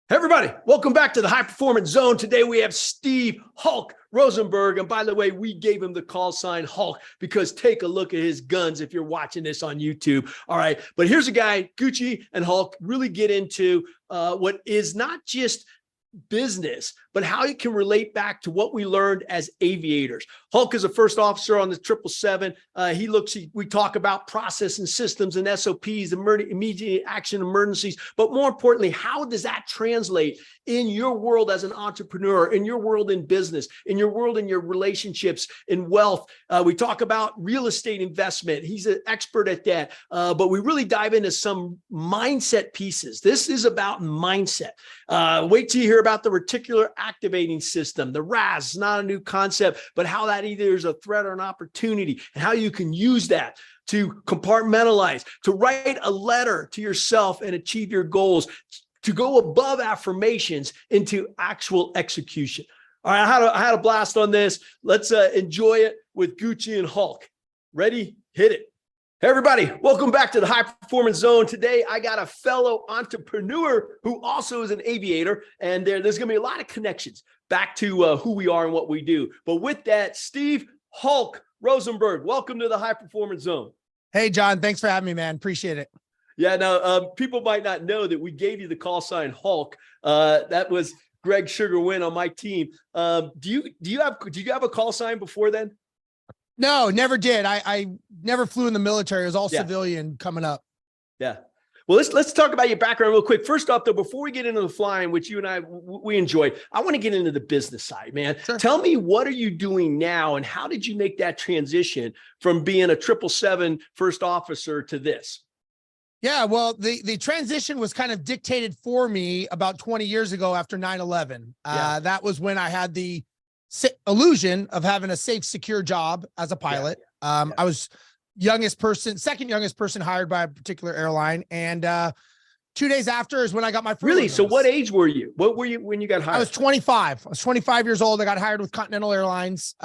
Hey everybody, welcome back to the High Performance Zone. Today we have Steve Hulk Rozenberg. And by the way, we gave him the call sign Hulk because take a look at his guns if you're watching this on YouTube. All right. But here's a guy, Gucci and Hulk, really get into what is not just business, but how you can relate back to what we learned as aviators. Hulk is a first officer on the 777. We talk about process and systems and SOPs, immediate action emergencies, but more importantly, how does that translate in your world as an entrepreneur, in your world in business, in your world in your relationships, in wealth? We talk about real estate investment. He's an expert at that, but we really dive into some mindset pieces. This is about mindset. Wait till you hear about the reticular activating system, the RAS. It's not a new concept, but how that either is a threat or an opportunity, and how you can use that to compartmentalize, to write a letter to yourself and achieve your goals, to go above affirmations into actual execution. All right, I had a blast on this. Let's enjoy it with Gucci and Hulk. Ready? Hit it. Hey everybody, welcome back to the High Performance Zone. Today, I got a fellow entrepreneur who also is an aviator, and there's going to be a lot of connections back to who we are and what we do. But with that, Steve Hulk Rozenberg, welcome to the High Performance Zone. Hey, John, thanks for having me, man. Appreciate it. Yeah, now people might not know that we gave you the call sign Hulk. That was Greg Sugarwin on my team. Do you have a call sign before then? No, never did. I never flew in the military. It was all civilian coming up. Yeah. Well, let's talk about your background real quick. First off, though, before we get into the flying, which you and I, we enjoy, I want to get into the business side, man. Sure. Tell me, what are you doing now, and how did you make that transition from being a 777 first officer to this? Yeah, well, the transition was kind of dictated for me about 20 years ago after 9/11. That was when I had the illusion of having a safe, secure job as a pilot. I was second youngest person hired by a particular airline. And 2 days after is when I got my first. Really? So what age were you? What were you when you got hired? I was 25. I was 25 years old. I got hired with Continental Airlines.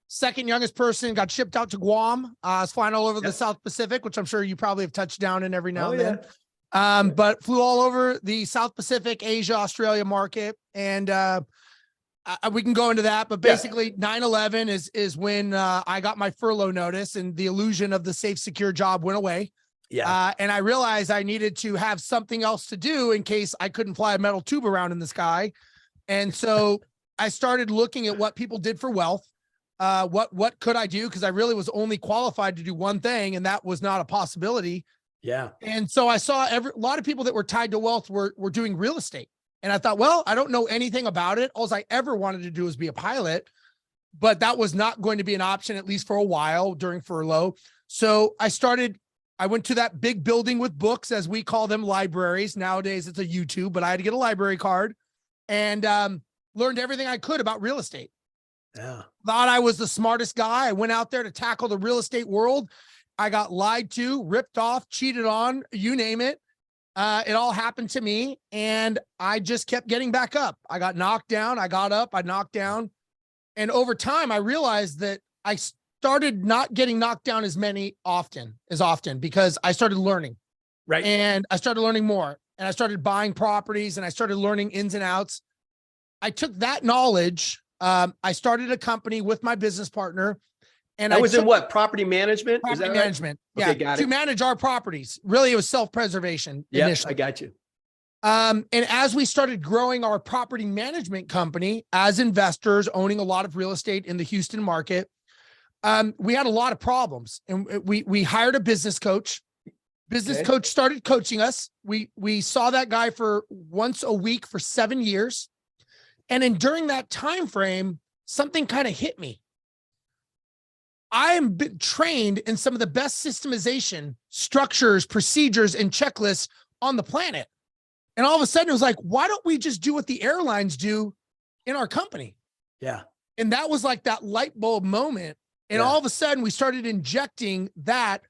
Second youngest person, got shipped out to Guam. I was flying all over the South Pacific, which I'm sure you probably have touched down in every now and then. But flew all over the South Pacific, Asia, Australia market. And we can go into that, but basically 9/11 is when I got my furlough notice and the illusion of the safe, secure job went away. And I realized I needed to have something else to do in case I couldn't fly a metal tube around in the sky. And so I started looking at what people did for wealth. What could I do? Because I really was only qualified to do one thing, and that was not a possibility. And so I saw a lot of people that were tied to wealth were doing real estate. And I thought, well, I don't know anything about it. All I ever wanted to do was be a pilot, but that was not going to be an option, at least for a while during furlough. So I went to that big building with books, as we call them, libraries. Nowadays it's a YouTube, but I had to get a library card and learned everything I could about real estate. Thought I was the smartest guy. I went out there to tackle the real estate world. I got lied to, ripped off, cheated on, you name it. It all happened to me, and I just kept getting back up. I got knocked down. I got up. I knocked down. And over time, I realized that I started not getting knocked down as often because I started learning. Right. And I started learning more, and I started buying properties, and I started learning ins and outs. I took that knowledge. I started a company with my business partner. And I was in what? Property management? Property management. Right? Okay, got it. To manage our properties. Really, it was self-preservation initially. I got you. And as we started growing our property management company as investors owning a lot of real estate in the Houston market, we had a lot of problems. And we hired a business coach. Coach started coaching us. We saw that guy for once a week for 7 years. And during that time frame, something kind of hit me. I am trained in some of the best systemization structures, procedures, and checklists on the planet. And all of a sudden it was like, why don't we just do what the airlines do in our company? And that was like that light bulb moment. And all of a sudden we started injecting that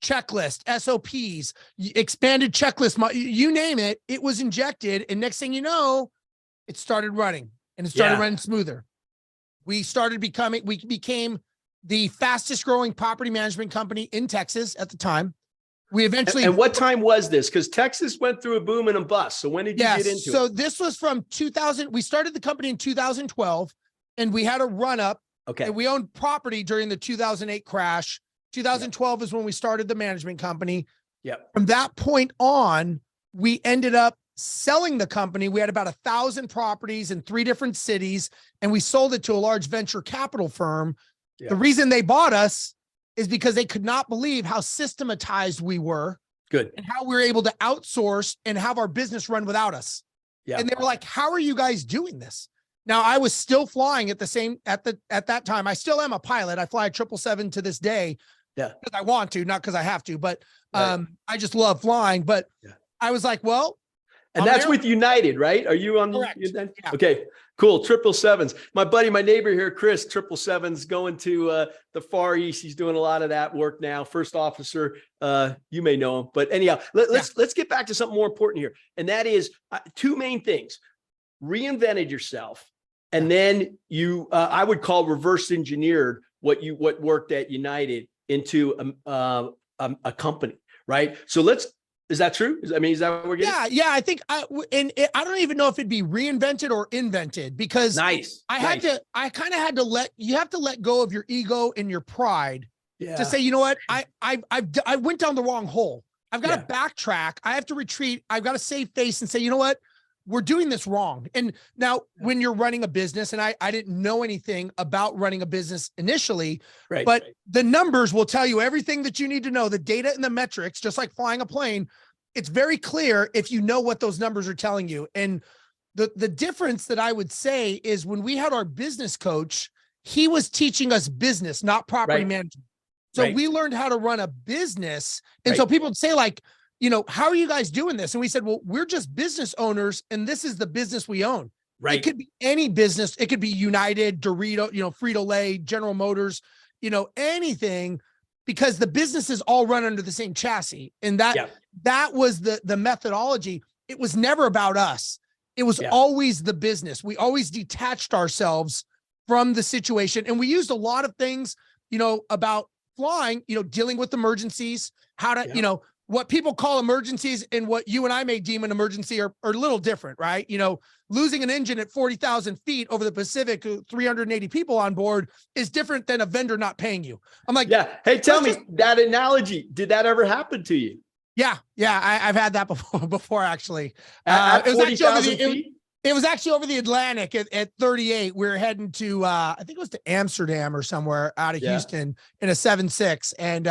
checklist, SOPs, expanded checklist, you name it, it was injected. And next thing you know, it started running, and it started running smoother. We became the fastest growing property management company in Texas at the time. We eventually. And what time was this? Because Texas went through a boom and a bust. So when did you get into it? So this was from 2000. We started the company in 2012, and we had a run up. Okay. And we owned property during the 2008 crash. 2012 is when we started the management company. Yeah. From that point on, we ended up selling the company. We had about 1,000 properties in 3 different cities, and we sold it to a large venture capital firm. Yeah. The reason they bought us is because they could not believe how systematized we were. Good. And how we were able to outsource and have our business run without us. Yeah. And they were like, how are you guys doing this? Now, I was still flying at that time. I still am a pilot. I fly a 777 to this day. Yeah. Because I want to, not because I have to, but I just love flying. But I was like, well. And that's with United, right? Are you on Correct. United? Yeah. Okay, cool. 777s. My buddy, my neighbor here, Chris, 777s going to the Far East. He's doing a lot of that work now. First officer, you may know him. But anyhow, let's get back to something more important here. And that is 2 main things. Reinvented yourself. And then you, I would call reverse engineered what worked at United into a company, right? So is that true? Is that what we're getting? Yeah. I think, I don't even know if it'd be reinvented or invented, because I kind of had to let go of your ego and your pride to say, you know what, I went down the wrong hole. I've got to backtrack. I have to retreat. I've got to save face and say, you know what, we're doing this wrong. And now when you're running a business, and I didn't know anything about running a business initially, but the numbers will tell you everything that you need to know, the data and the metrics, just like flying a plane. It's very clear if you know what those numbers are telling you. And the difference that I would say is when we had our business coach, he was teaching us business, not property management. So we learned how to run a business. And so people would say like, you know, how are you guys doing this? And we said, well, we're just business owners, and this is the business we own. It could be any business. It could be United, Dorito, Frito-Lay, General Motors, anything, because the businesses all run under the same chassis. And that was the methodology. It was never about us. It was always the business. We always detached ourselves from the situation. And we used a lot of things, about flying, dealing with emergencies, how to, what people call emergencies and what you and I may deem an emergency are a little different, right? Losing an engine at 40,000 feet over the Pacific, 380 people on board, is different than a vendor not paying you. I'm like, hey, tell me that analogy. Did that ever happen to you? Yeah. I've had that before actually. At 40,000 feet? It was actually over the Atlantic at 38. We were heading to, I think it was to Amsterdam or somewhere out of Houston in a 7.6. And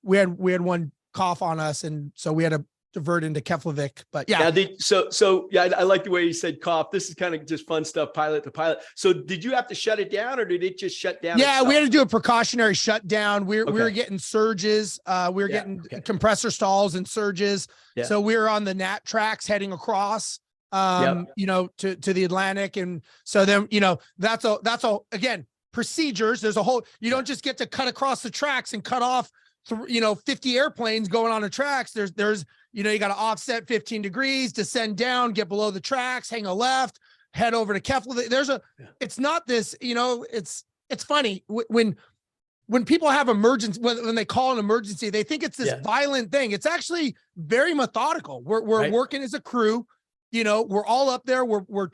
we had one cough on us, and so we had to divert into Keflavik. But I like the way you said cough. This is kind of just fun stuff, pilot to pilot. So did you have to shut it down, or did it just shut down? Yeah, we had to do a precautionary shutdown. We were getting surges. We were getting compressor stalls and surges. Yeah. So we were on the Nat tracks heading across, to the Atlantic. And so then, that's all again, procedures. There's a whole, you don't just get to cut across the tracks and cut off 50 airplanes going on the tracks. There's, you got to offset 15 degrees, descend down, get below the tracks, hang a left, head over to Keflavik. It's not this, it's funny when people have emergency, when they call an emergency, they think it's this violent thing. It's actually very methodical. We're working as a crew, we're all up there. We're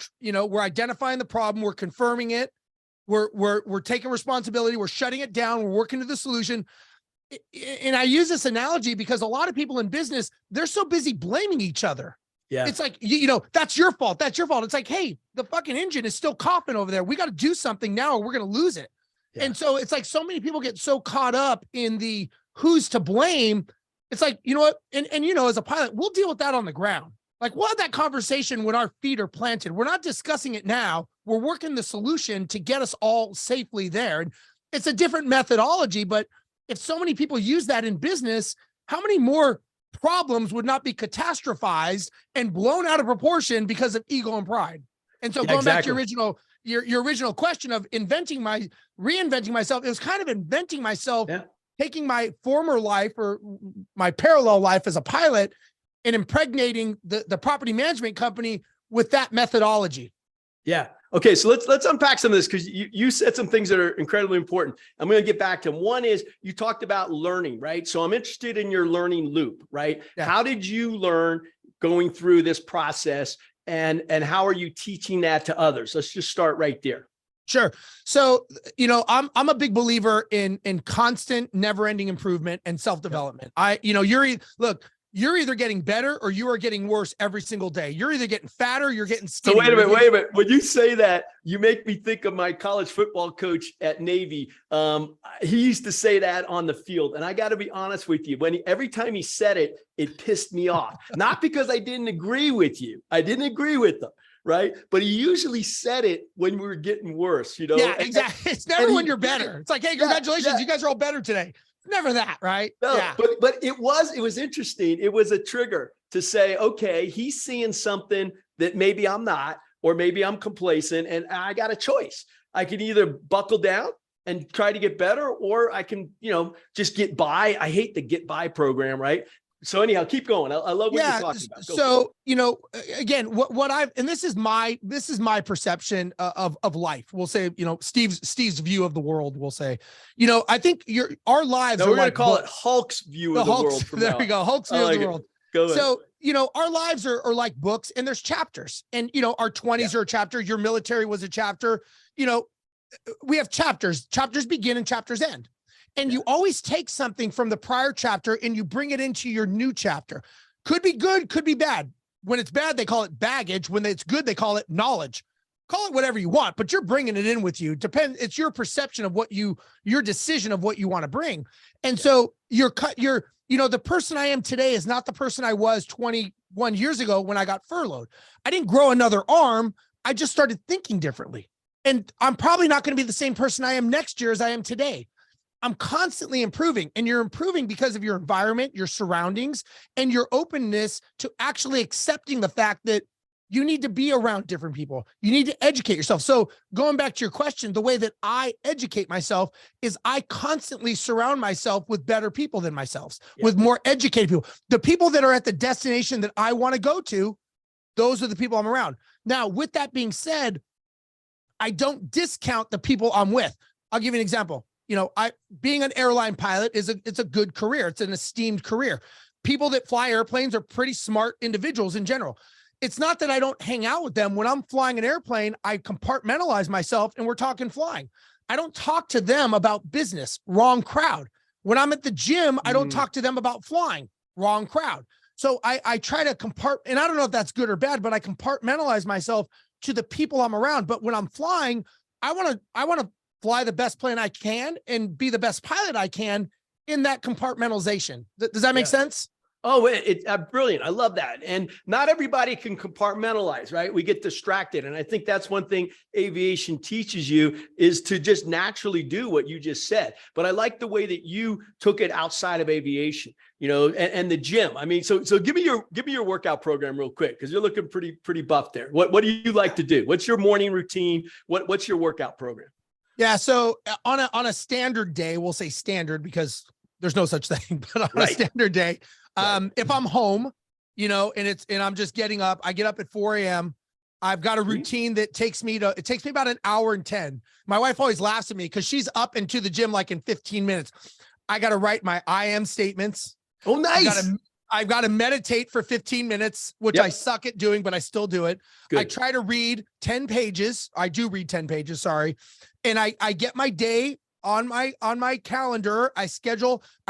identifying the problem. We're confirming it. We're taking responsibility. We're shutting it down. We're working to the solution. And I use this analogy because a lot of people in business, they're so busy blaming each other. Yeah. It's like, that's your fault. That's your fault. It's like, hey, the fucking engine is still coughing over there. We got to do something now or we're going to lose it. Yeah. And so it's like so many people get so caught up in the who's to blame. It's like, you know what? And as a pilot, we'll deal with that on the ground. Like we'll have that conversation when our feet are planted. We're not discussing it now. We're working the solution to get us all safely there. And it's a different methodology, but if so many people use that in business, how many more problems would not be catastrophized and blown out of proportion because of ego and pride? And so going back to your original question of reinventing myself, it was kind of inventing myself, taking my former life or my parallel life as a pilot and impregnating the property management company with that methodology. Yeah. Okay, so let's unpack some of this, because you said some things that are incredibly important. I'm going to get back to them. One is you talked about learning, right? So I'm interested in your learning loop, right? Yeah. How did you learn going through this process, and how are you teaching that to others? Let's just start right there. Sure. So, I'm a big believer in constant, never-ending improvement and self-development. You're either getting better or you are getting worse every single day. You're either getting fatter, you're getting skinny. So wait a minute. When you say that, you make me think of my college football coach at Navy. He used to say that on the field. And I got to be honest with you, every time he said it, it pissed me off. Not because I didn't agree with you. I didn't agree with them. Right. But he usually said it when we were getting worse, Yeah, exactly. It's never when you're better. It's like, hey, congratulations. You guys are all better today. Never that, right? No, yeah. But it was interesting. It was a trigger to say, okay, he's seeing something that maybe I'm not, or maybe I'm complacent, and I got a choice. I can either buckle down and try to get better, or I can, just get by. I hate the get by program, right? So anyhow, keep going. I love what you're talking about. So, again, what I've, and this is my perception of life. We'll say, Steve's view of the world, we'll say, I think our lives are we're going to like call it Hulk's view of the world. There we go. Hulk's view of the world. Go ahead. So, our lives are like books, and there's chapters, and, our 20s are a chapter. Your military was a chapter. We have chapters. Chapters begin and chapters end. And you always take something from the prior chapter and you bring it into your new chapter. Could be good, could be bad. When it's bad, they call it baggage. When it's good, they call it knowledge. Call it whatever you want, but you're bringing it in with you. It's your perception of your decision of what you want to bring. And so the person I am today is not the person I was 21 years ago when I got furloughed. I didn't grow another arm. I just started thinking differently. And I'm probably not going to be the same person I am next year as I am today. I'm constantly improving, and you're improving because of your environment, your surroundings, and your openness to actually accepting the fact that you need to be around different people. You need to educate yourself. So going back to your question, the way that I educate myself is I constantly surround myself with better people than myself, with more educated people. The people that are at the destination that I want to go to, those are the people I'm around. Now, with that being said, I don't discount the people I'm with. I'll give you an example. Being an airline pilot it's a good career. It's an esteemed career. People that fly airplanes are pretty smart individuals in general. It's not that I don't hang out with them. When I'm flying an airplane, I compartmentalize myself and we're talking flying. I don't talk to them about business. Wrong crowd. When I'm at the gym, I don't talk to them about flying. Wrong crowd. So I try to and I don't know if that's good or bad, but I compartmentalize myself to the people I'm around. But when I'm flying, I want to fly the best plane I can and be the best pilot I can in that compartmentalization. Does that make sense? Oh, it's brilliant. I love that. And not everybody can compartmentalize, right? We get distracted. And I think that's one thing aviation teaches you, is to just naturally do what you just said. But I like the way that you took it outside of aviation, and the gym. I mean, so give me your workout program real quick, because you're looking pretty buff there. What do you like to do? What's your morning routine? What's your workout program? Yeah. So on a standard day, we'll say standard because there's no such thing, but on a standard day, if I'm home, and I'm just getting up, I get up at 4 a.m. I've got a routine that takes me about an hour and 10. My wife always laughs at me because she's up and to the gym like in 15 minutes. I got to write my I am statements. Oh, nice. I've got to meditate for 15 minutes, which I suck at doing, but I still do it. Good. I try to read 10 pages. I do read 10 pages. Sorry. And I get my day on my calendar. I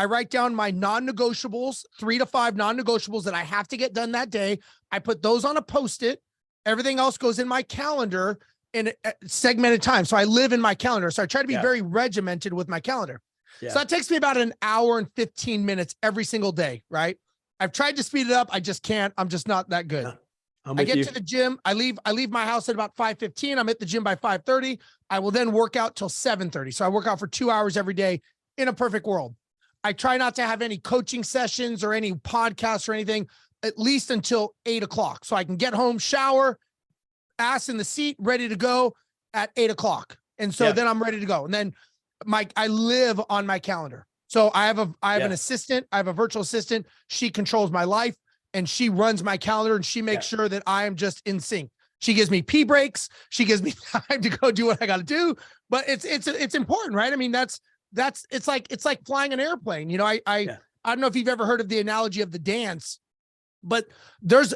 write down my non-negotiables, 3 to 5 non-negotiables that I have to get done that day. I put those on a Post-it. Everything else goes in my calendar in a segmented time. So I live in my calendar. So I try to be very regimented with my calendar. Yeah. So that takes me about an hour and 15 minutes every single day. Right. I've tried to speed it up. I just can't. I'm just not that good. I get to the gym. I leave my house at about 5:15. I'm at the gym by 5:30. I will then work out till 7:30. So I work out for 2 hours every day in a perfect world. I try not to have any coaching sessions or any podcasts or anything, at least until 8 o'clock. So I can get home, shower, ass in the seat, ready to go at 8 o'clock. And so then I'm ready to go. And then I live on my calendar. So I have an assistant. I have a virtual assistant. She controls my life and she runs my calendar and she makes sure that I am just in sync. She gives me pee breaks. She gives me time to go do what I got to do. But it's important, right? I mean, it's like flying an airplane. You know, I don't know if you've ever heard of the analogy of the dance, but there's,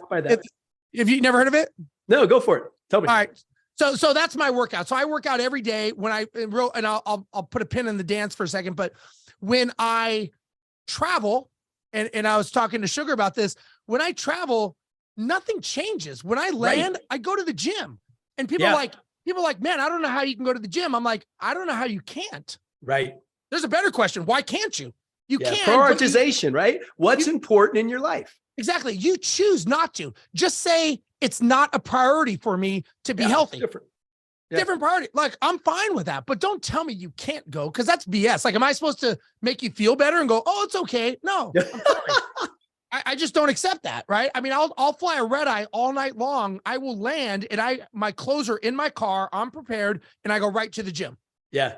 if you never heard of it? No, go for it. Tell me. All right. So that's my workout. So I work out every day when and I'll put a pin in the dance for a second, but when I travel, and I was talking to Sugar about this, when I travel, nothing changes. When I land, I go to the gym, and people are like, man, I don't know how you can go to the gym. I'm like, I don't know how you can't. Right. There's a better question. Why can't you? You can. Prioritization, right? What's important in your life? Exactly. You choose not to. Just say it's not a priority for me to be healthy. Different priority. Like, I'm fine with that, but don't tell me you can't go, because that's BS. Like, am I supposed to make you feel better and go, oh, it's okay? No, I'm sorry. I just don't accept that, right? I mean, I'll fly a red eye all night long. I will land, and my clothes are in my car. I'm prepared, and I go right to the gym. Yeah.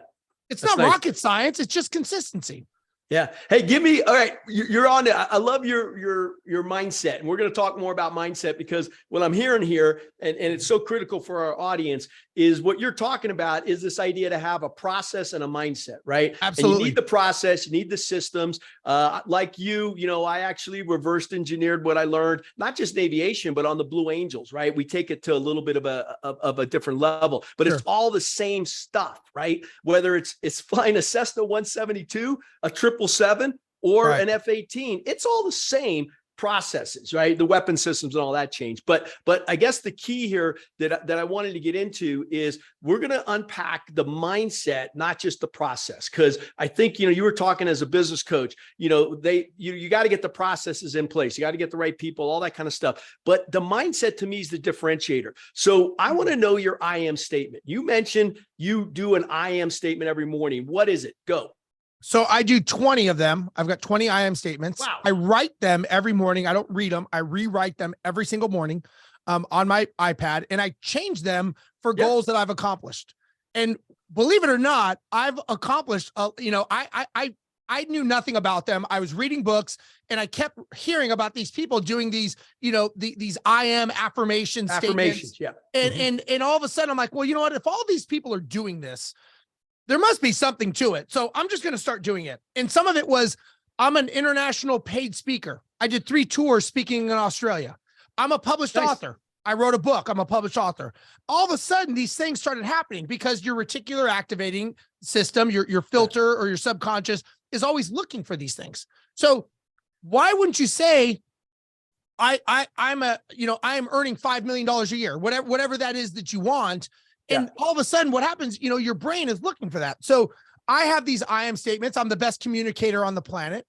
It's not rocket science. It's just consistency. Yeah. Hey, all right. You're on it. I love your mindset. And we're going to talk more about mindset, because what I'm hearing here, and it's so critical for our audience, is what you're talking about is this idea to have a process and a mindset, right? Absolutely. And you need the process, you need the systems. Like I actually reverse engineered what I learned, not just in aviation, but on the Blue Angels, right? We take it to a little bit of a different level, but It's all the same stuff, right? Whether it's flying a Cessna 172, a 777, or an F-18, it's all the same processes, right? The weapon systems and all that change. But I guess the key here that I wanted to get into is we're going to unpack the mindset, not just the process. Because I think, you were talking as a business coach, you got to get the processes in place. You got to get the right people, all that kind of stuff. But the mindset to me is the differentiator. So I want to know your I am statement. You mentioned you do an I am statement every morning. What is it? Go. So I do 20 of them. I've got 20 I am statements. Wow. I write them every morning. I don't read them. I rewrite them every single morning on my iPad, and I change them for goals that I've accomplished. And believe it or not, I've accomplished, I knew nothing about them. I was reading books, and I kept hearing about these people doing these, these I am affirmations statements. Yeah. And all of a sudden I'm like, well, you know what? If all these people are doing this, there must be something to it. So I'm just going to start doing it. And some of it was, I'm an international paid speaker. I did 3 tours speaking in Australia. I'm a published author. I wrote a book. I'm a published author. All of a sudden, these things started happening because your reticular activating system, your filter or your subconscious is always looking for these things. So why wouldn't you say, I am earning $5 million a year, whatever that is that you want. And all of a sudden what happens, your brain is looking for that. So I have these I am statements. I'm the best communicator on the planet.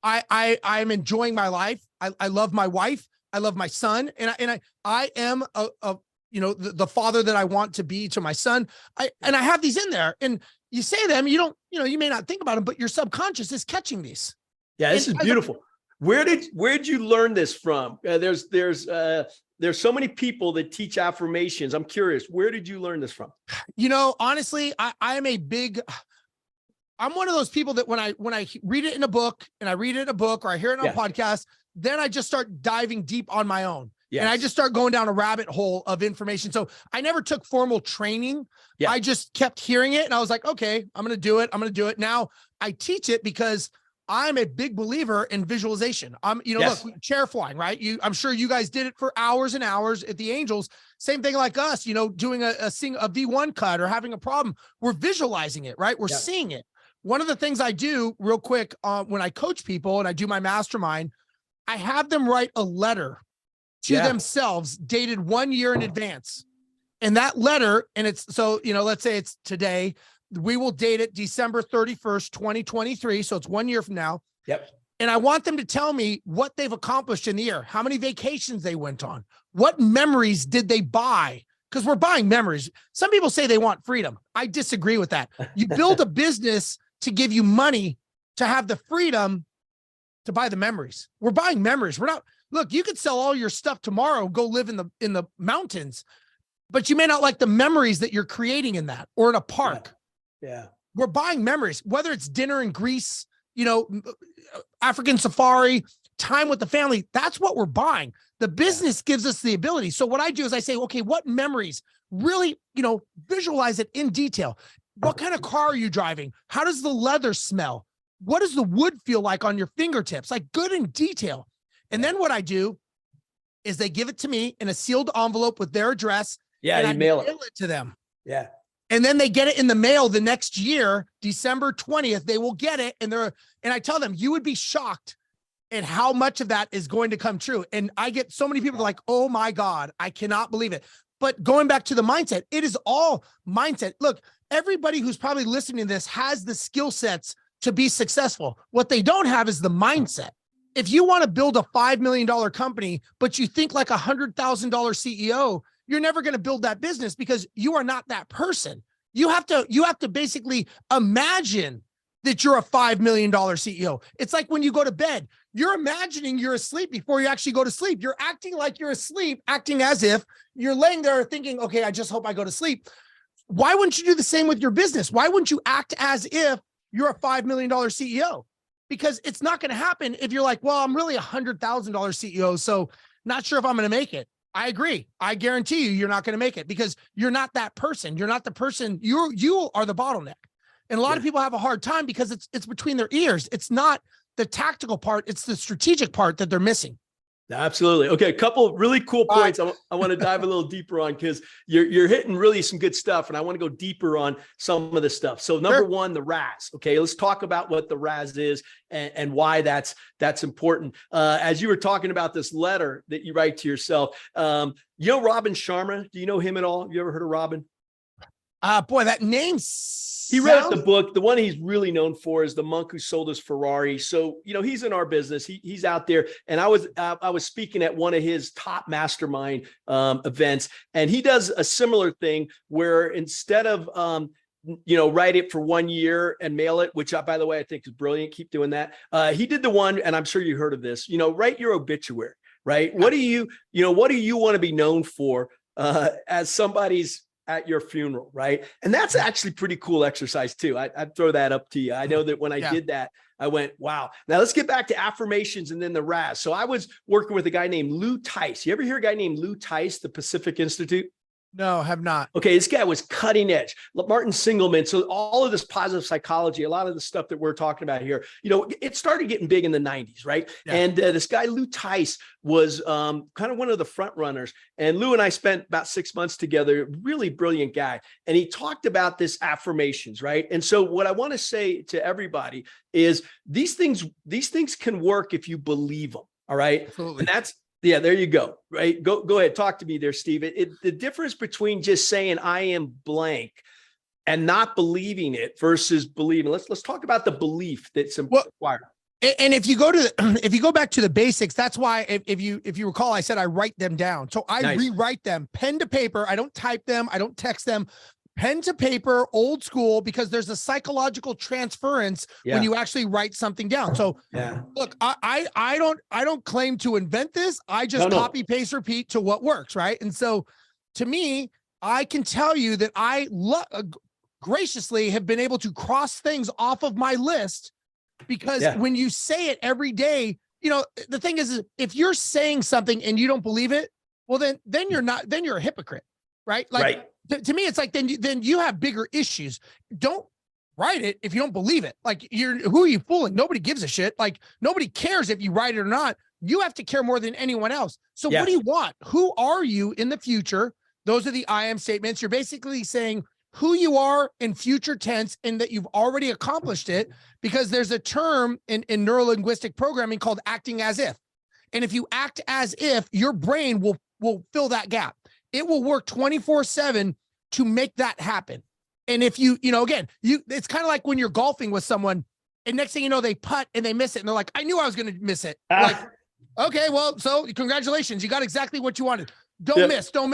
I'm enjoying my life. I love my wife. I love my son. And I am the father that I want to be to my son. I have these in there, and you say them, you may not think about them, but your subconscious is catching these. Yeah. This is beautiful. Where'd you learn this from? There's so many people that teach affirmations. I'm curious, where did you learn this from? Honestly, I'm one of those people that when I read it in a book, or I hear it on a podcast, then I just start diving deep on my own. Yes. And I just start going down a rabbit hole of information. So I never took formal training. Yeah. I just kept hearing it, and I was like, okay, I'm going to do it. Now I teach it because I'm a big believer in visualization. Look, chair flying, right? I'm sure you guys did it for hours and hours at the Angels. Same thing like us, doing a V1 cut or having a problem. We're visualizing it, right? We're seeing it. One of the things I do real quick when I coach people and I do my mastermind, I have them write a letter to themselves dated 1 year in advance. And that letter, and it's let's say it's today. We will date it December 31st, 2023. So it's 1 year from now. Yep. And I want them to tell me what they've accomplished in the year, how many vacations they went on, what memories did they buy? Because we're buying memories. Some people say they want freedom. I disagree with that. You build a business to give you money to have the freedom to buy the memories. We're buying memories. Look, you could sell all your stuff tomorrow, go live in the mountains, but you may not like the memories that you're creating in that, or in a park. Yeah. We're buying memories, whether it's dinner in Greece, African safari, time with the family. That's what we're buying. The business gives us the ability. So what I do is I say, okay, what memories really, visualize it in detail. What kind of car are you driving? How does the leather smell? What does the wood feel like on your fingertips? Like good in detail. And then what I do is they give it to me in a sealed envelope with their address. Yeah, and you I mail it to them. Yeah. And then they get it in the mail the next year, December 20th, they will get it. And I tell them, you would be shocked at how much of that is going to come true. And I get so many people like, oh my God, I cannot believe it. But going back to the mindset, it is all mindset. Look, everybody who's probably listening to this has the skill sets to be successful. What they don't have is the mindset. If you want to build a $5 million company, but you think like $100,000 CEO, you're never going to build that business because you are not that person. You have to basically imagine that you're a $5 million CEO. It's like when you go to bed, you're imagining you're asleep before you actually go to sleep. You're acting like you're asleep, acting as if you're laying there thinking, okay, I just hope I go to sleep. Why wouldn't you do the same with your business? Why wouldn't you act as if you're a $5 million CEO? Because it's not going to happen if you're like, well, I'm really a $100,000 CEO, so not sure if I'm going to make it. I agree. I guarantee you're not going to make it because you're not that person. You're not the person. You are the bottleneck. And a lot of people have a hard time because it's between their ears. It's not the tactical part. It's the strategic part that they're missing. Absolutely. Okay. A couple of really cool points I want to dive a little deeper on because you're hitting really some good stuff. And I want to go deeper on some of the stuff. So number one, the RAS. Okay. Let's talk about what the RAS is and why that's important. As you were talking about this letter that you write to yourself, Robin Sharma, do you know him at all? Have you ever heard of Robin? Boy, that name. He wrote the book. The one he's really known for is The Monk Who Sold His Ferrari. So, he's in our business. He's out there. And I was speaking at one of his top mastermind events, and he does a similar thing where instead of, write it for 1 year and mail it, which by the way, I think is brilliant. Keep doing that. He did the one, and I'm sure you heard of this, write your obituary, right? What do you want to be known for as somebody's at your funeral, right? And that's actually pretty cool exercise too. I'd throw that up to you. I know that when I did that, I went, wow. Now let's get back to affirmations and then the RAS. So I was working with a guy named Lou Tice. You ever hear a guy named Lou Tice, the Pacific Institute? No, have not. Okay, this guy was cutting edge. Martin Singelman. So all of this positive psychology, a lot of the stuff that we're talking about here, it started getting big in the 90s, right? Yeah. And this guy, Lou Tice, was kind of one of the front runners. And Lou and I spent about 6 months together, really brilliant guy. And he talked about this affirmations, right? And so what I want to say to everybody is these things can work if you believe them, all right? Absolutely. And yeah, there you go. Right. Go ahead. Talk to me there, Steve. The difference between just saying I am blank and not believing it versus believing. Let's talk about the belief that's required. And if you go back to the basics, that's why if you recall, I said I write them down. So I rewrite them pen to paper. I don't type them. I don't text them. Pen to paper, old school, because there's a psychological transference when you actually write something down. So look, I don't claim to invent this. I just copy, paste, repeat to what works, right? And so to me, I can tell you that I graciously have been able to cross things off of my list because when you say it every day, the thing is if you're saying something and you don't believe it, well, then you're a hypocrite, right? Like, to me, it's like, then you have bigger issues. Don't write it if you don't believe it. Like who are you fooling? Nobody gives a shit. Like nobody cares if you write it or not. You have to care more than anyone else. So what do you want? Who are you in the future? Those are the I am statements. You're basically saying who you are in future tense and that you've already accomplished it because there's a term in neuro-linguistic programming called acting as if. And if you act as if, your brain will fill that gap. It will work 24/7 to make that happen. And if it's kind of like when you're golfing with someone and next thing you know, they putt and they miss it. And they're like, I knew I was going to miss it. Like, okay, well, so congratulations. You got exactly what you wanted. Don't miss. Oh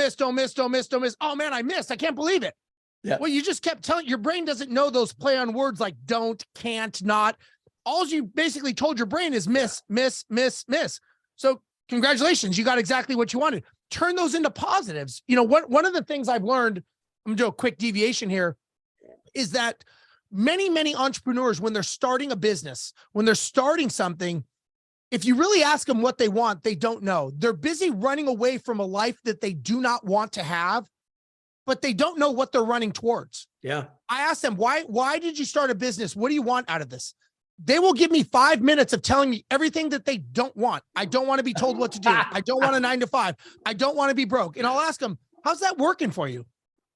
man, I missed. I can't believe it. Yeah. Well, you just kept telling your brain doesn't know those play on words like don't, can't, not. All you basically told your brain is miss. So congratulations. You got exactly what you wanted. Turn those into positives. One of the things I've learned, I'm gonna do a quick deviation here, is that many entrepreneurs, when they're starting a business, when they're starting something, if you really ask them what they want, they don't know. They're busy running away from a life that they do not want to have, but they don't know what they're running towards. Yeah. I asked them, why did you start a business? What do you want out of this? They will give me 5 minutes of telling me everything that they don't want. I don't want to be told what to do. I don't want a 9 to 5. I don't want to be broke. And I'll ask them, how's that working for you?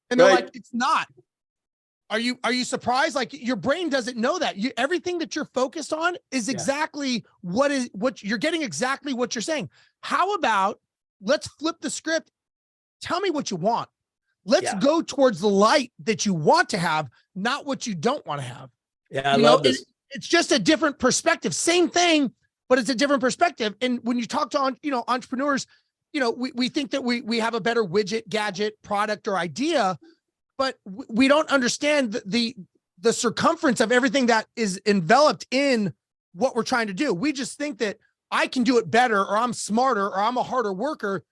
And they're like, it's not. Are you surprised? Like, your brain doesn't know that. Everything that you're focused on is exactly what you're getting, exactly what you're saying. How about let's flip the script? Tell me what you want. Let's go towards the light that you want to have, not what you don't want to have. Yeah, I love this. It's just a different perspective. Same thing, but it's a different perspective. And when you talk to entrepreneurs, we think that we have a better widget, gadget, product, or idea, but we don't understand the circumference of everything that is enveloped in what we're trying to do. We just think that I can do it better, or I'm smarter, or I'm a harder worker,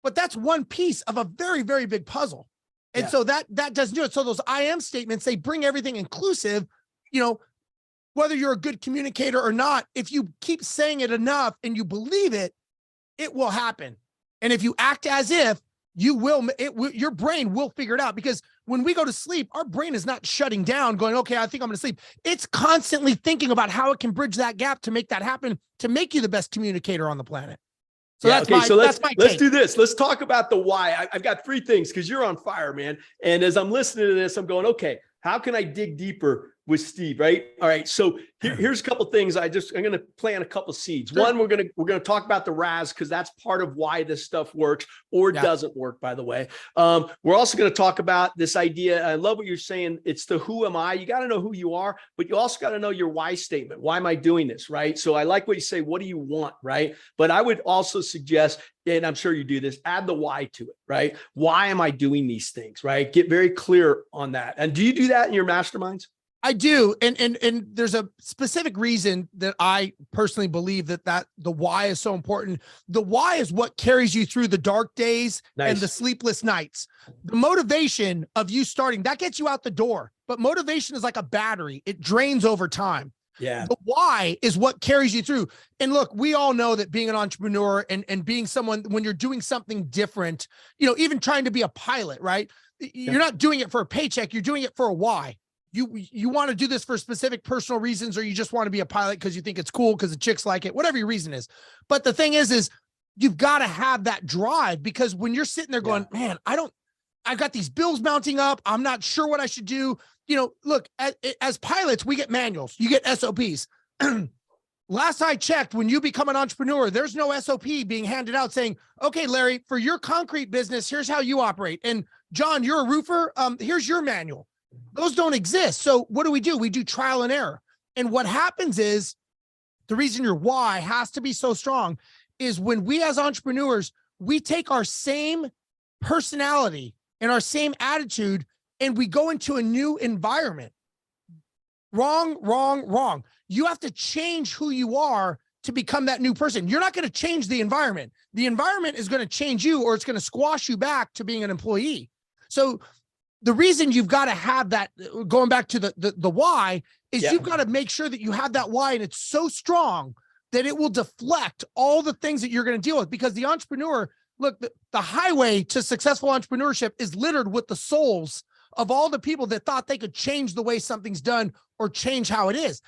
but that's one piece of a very, very big puzzle. And so that doesn't do it. So those I am statements, they bring everything inclusive, whether you're a good communicator or not. If you keep saying it enough and you believe it, it will happen. And if you act as if, your brain will figure it out. Because when we go to sleep, our brain is not shutting down going, okay, I think I'm going to sleep. It's constantly thinking about how it can bridge that gap to make that happen, to make you the best communicator on the planet. So let's do this. Let's talk about the why. I've got 3 things, because you're on fire, man. And as I'm listening to this, I'm going, okay, how can I dig deeper with Steve? Right. All right. So here's a couple of things. I'm going to plant a couple of seeds. Sure. One, we're going to talk about the RAS, because that's part of why this stuff works or doesn't work, by the way. We're also going to talk about this idea. I love what you're saying. It's the who am I? You got to know who you are, but you also got to know your why statement. Why am I doing this? Right. So I like what you say. What do you want? Right. But I would also suggest, and I'm sure you do this, add the why to it. Right. Why am I doing these things? Right. Get very clear on that. And do you do that in your masterminds? I do. And there's a specific reason that I personally believe that the why is so important. The why is what carries you through the dark days and the sleepless nights. The motivation of you starting, that gets you out the door. But motivation is like a battery. It drains over time. Yeah. The why is what carries you through. And look, we all know that being an entrepreneur and being someone, when you're doing something different, even trying to be a pilot, right? You're not doing it for a paycheck. You're doing it for a why. You want to do this for specific personal reasons, or you just want to be a pilot because you think it's cool because the chicks like it, whatever your reason is. But the thing is you've got to have that drive, because when you're sitting there going, man, I've got these bills mounting up. I'm not sure what I should do. Look, as pilots, we get manuals, you get SOPs. Last I checked, when you become an entrepreneur, there's no SOP being handed out saying, okay, Larry, for your concrete business, here's how you operate. And John, you're a roofer. Here's your manual. Those don't exist. So what do? We do trial and error. And what happens is, the reason your why has to be so strong is when we as entrepreneurs, we take our same personality and our same attitude and we go into a new environment. Wrong. You have to change who you are to become that new person. You're not going to change the environment. The environment is going to change you, or it's going to squash you back to being an employee. So the reason you've got to have that, going back to the why, is you've got to make sure that you have that why, and it's so strong that it will deflect all the things that you're going to deal with. Because the entrepreneur, look, the highway to successful entrepreneurship is littered with the souls of all the people that thought they could change the way something's done or change how it is.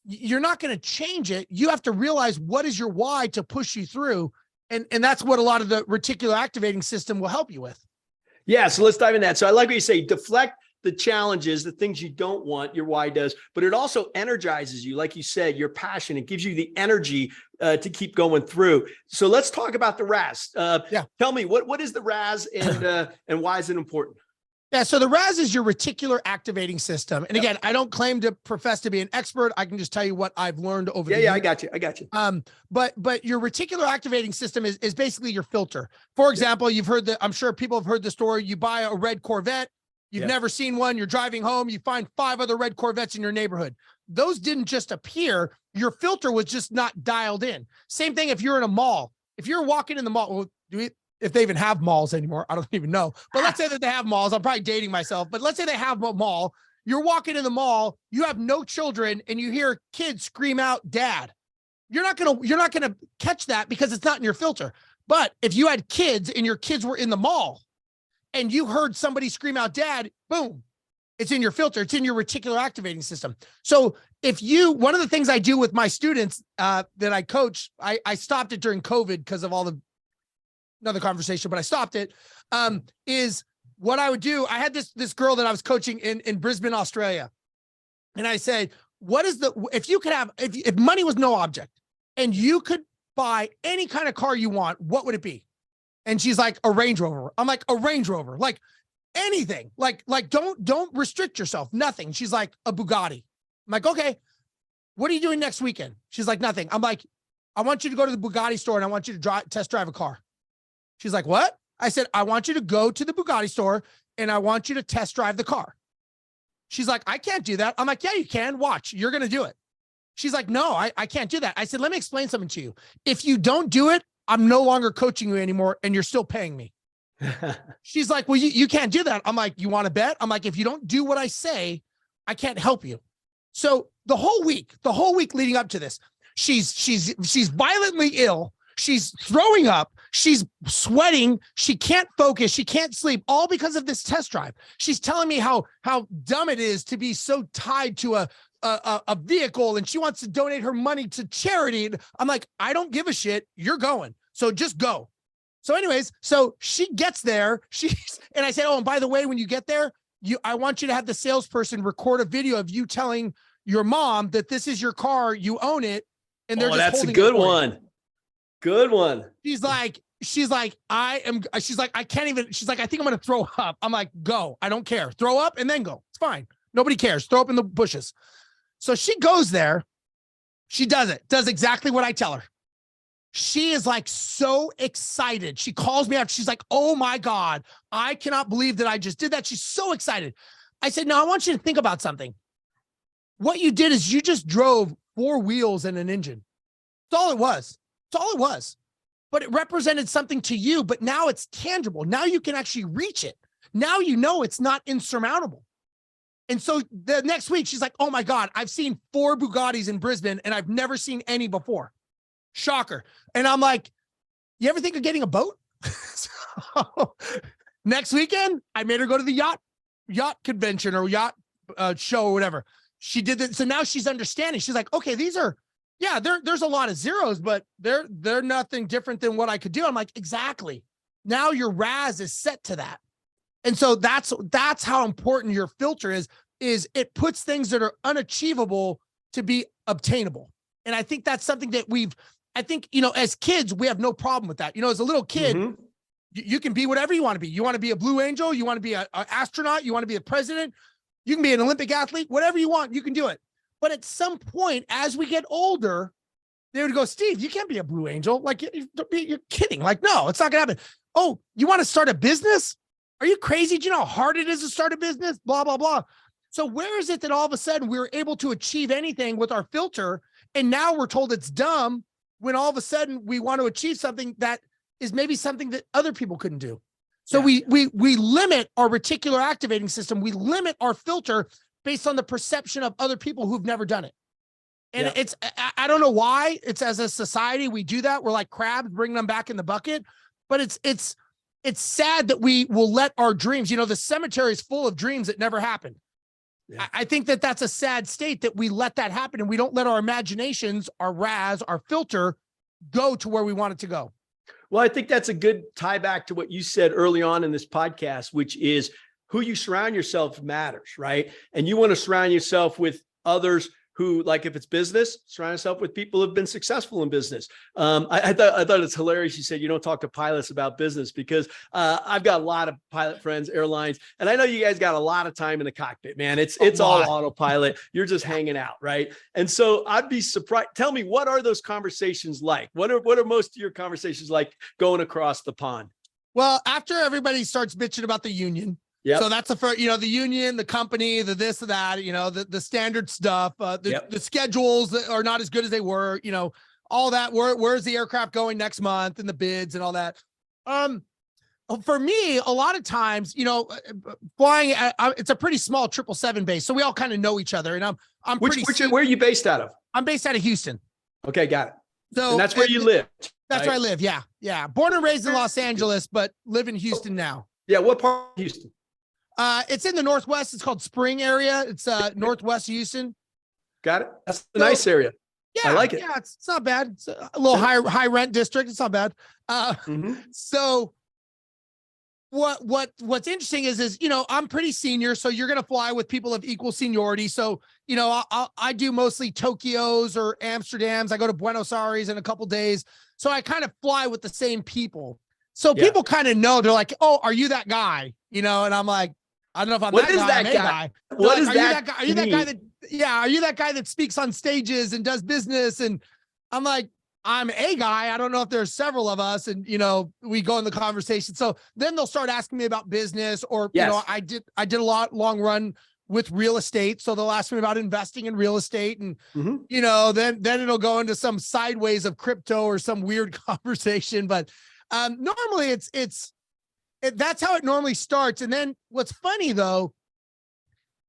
You're not going to change it. You have to realize what is your why to push you through. And that's what a lot of the reticular activating system will help you with. Yeah. So let's dive in that. So I like what you say, deflect the challenges, the things you don't want, your why does, but it also energizes you. Like you said, your passion, it gives you the energy to keep going through. So let's talk about the RAS. Tell me, what is the RAS and why is it important? Yeah. So the RAS is your reticular activating system. And again, I don't claim to profess to be an expert. I can just tell you what I've learned over the years. Yeah, I got you. But your reticular activating system is basically your filter. For example, I'm sure people have heard the story. You buy a red Corvette. You've never seen one. You're driving home. You find 5 other red Corvettes in your neighborhood. Those didn't just appear. Your filter was just not dialed in. Same thing if you're in a mall. If you're walking in the mall, if they even have malls anymore, I don't even know. But let's say that they have malls. I'm probably dating myself, but let's say they have a mall. You're walking in the mall, you have no children, and you hear kids scream out, "Dad." you're not gonna catch that because it's not in your filter. But if you had kids and your kids were in the mall and you heard somebody scream out, "Dad," boom, it's in your filter. It's in your reticular activating system. So one of the things I do with my students that I coach, I stopped it during COVID because of another conversation, but I stopped it, is what I would do. I had this girl that I was coaching in Brisbane, Australia. And I said, if money was no object and you could buy any kind of car you want, what would it be? And she's like, a Range Rover. I'm like, a Range Rover, like anything, like don't restrict yourself. Nothing. She's like, a Bugatti. I'm like, okay, what are you doing next weekend? She's like, nothing. I'm like, I want you to go to the Bugatti store and I want you to test drive a car. She's like, what? I said, I want you to go to the Bugatti store and I want you to test drive the car. She's like, I can't do that. I'm like, yeah, you can. Watch, you're going to do it. She's like, no, I can't do that. I said, let me explain something to you. If you don't do it, I'm no longer coaching you anymore and you're still paying me. She's like, well, you can't do that. I'm like, you want to bet? I'm like, if you don't do what I say, I can't help you. So the whole week leading up to this, she's violently ill. She's throwing up. She's sweating. She can't focus. She can't sleep, all because of this test drive. She's telling me how dumb it is to be so tied to a vehicle, and she wants to donate her money to charity. I'm like, I don't give a shit. You're going. So just go. So anyways, so she gets there. And I said, oh, and by the way, when you get there, I want you to have the salesperson record a video of you telling your mom that this is your car, you own it. And they're just that's a good one. Good one. She's like, I can't even, she's like, I think I'm going to throw up. I'm like, go. I don't care. Throw up and then go. It's fine. Nobody cares. Throw up in the bushes. So she goes there. She does exactly what I tell her. She is like so excited. She calls me out. She's like, oh my God, I cannot believe that I just did that. She's so excited. I said, no, I want you to think about something. What you did is you just drove 4 wheels and an engine. That's all it was. That's all it was. But it represented something to you, but now it's tangible. Now you can actually reach it. Now you know it's not insurmountable. And so the next week, she's like, oh my God, I've seen 4 Bugattis in Brisbane and I've never seen any before. Shocker. And I'm like, you ever think of getting a boat? So next weekend, I made her go to the yacht convention or yacht show or whatever. She did that. So now she's understanding. She's like, okay, there's a lot of zeros, but they're nothing different than what I could do. I'm like, exactly. Now your RAS is set to that. And so that's how important your filter is it puts things that are unachievable to be obtainable. And I think that's something that as kids, we have no problem with that. As a little kid, you can be whatever you want to be. You want to be a Blue Angel. You want to be an astronaut. You want to be a president. You can be an Olympic athlete, whatever you want, you can do it. But at some point, as we get older, they would go, Steve, you can't be a Blue Angel. Like, you're kidding. Like, no, it's not going to happen. Oh, you want to start a business? Are you crazy? Do you know how hard it is to start a business? Blah, blah, blah. So where is it that all of a sudden we were able to achieve anything with our filter? And now we're told it's dumb when all of a sudden we want to achieve something that is maybe something that other people couldn't do. So we limit our reticular activating system. We limit our filter based on the perception of other people who've never done it. And I don't know why it's as a society, we do that. We're like crabs, bringing them back in the bucket, but it's sad that we will let our dreams, the cemetery is full of dreams that never happened. Yeah. I think that that's a sad state that we let that happen and we don't let our imaginations, our RAS, our filter go to where we want it to go. Well, I think that's a good tie back to what you said early on in this podcast, which is who you surround yourself matters, right? And you want to surround yourself with others who, like if it's business, surround yourself with people who've been successful in business. I thought it's hilarious. You said you don't talk to pilots about business because I've got a lot of pilot friends, airlines, and I know you guys got a lot of time in the cockpit, man. It's all autopilot. You're just hanging out, right? And so I'd be surprised. Tell me, what are those conversations like? What are most of your conversations like going across the pond? Well, after everybody starts bitching about the union. Yeah. So that's the first, the union, the company, the this, that, the standard stuff, the schedules that are not as good as they were, all that. Where's the aircraft going next month and the bids and all that. For me, a lot of times, flying, it's a pretty small 777 base. So we all kind of know each other and I'm where are you based out of? I'm based out of Houston. Okay. Got it. So and that's where you live. That's where I live. Yeah. Yeah. Born and raised in Los Angeles, but live in Houston now. Yeah. What part of Houston? It's in the Northwest. It's called Spring area. It's Northwest Houston. Got it. That's a nice area. Yeah. I like it. Yeah. It's not bad. It's a little high rent district. It's not bad. So what's interesting is, you know, I'm pretty senior, so you're going to fly with people of equal seniority. So, you know, I do mostly Tokyos or Amsterdams. I go to Buenos Aires in a couple days. So I kind of fly with the same people. So people kind of know, they're like, oh, are you that guy? You know? And I'm like, I don't know if I'm that guy. What is that guy? Are you that guy that, are you that guy that speaks on stages and does business? And I'm like, I'm a guy. I don't know if there's several of us, and, you know, we go in the conversation. So then they'll start asking me about business, or, you know, I did a long run with real estate. So they'll ask me about investing in real estate, and, you know, then it'll go into some sideways of crypto or some weird conversation. But normally that's how it normally starts. And then what's funny though,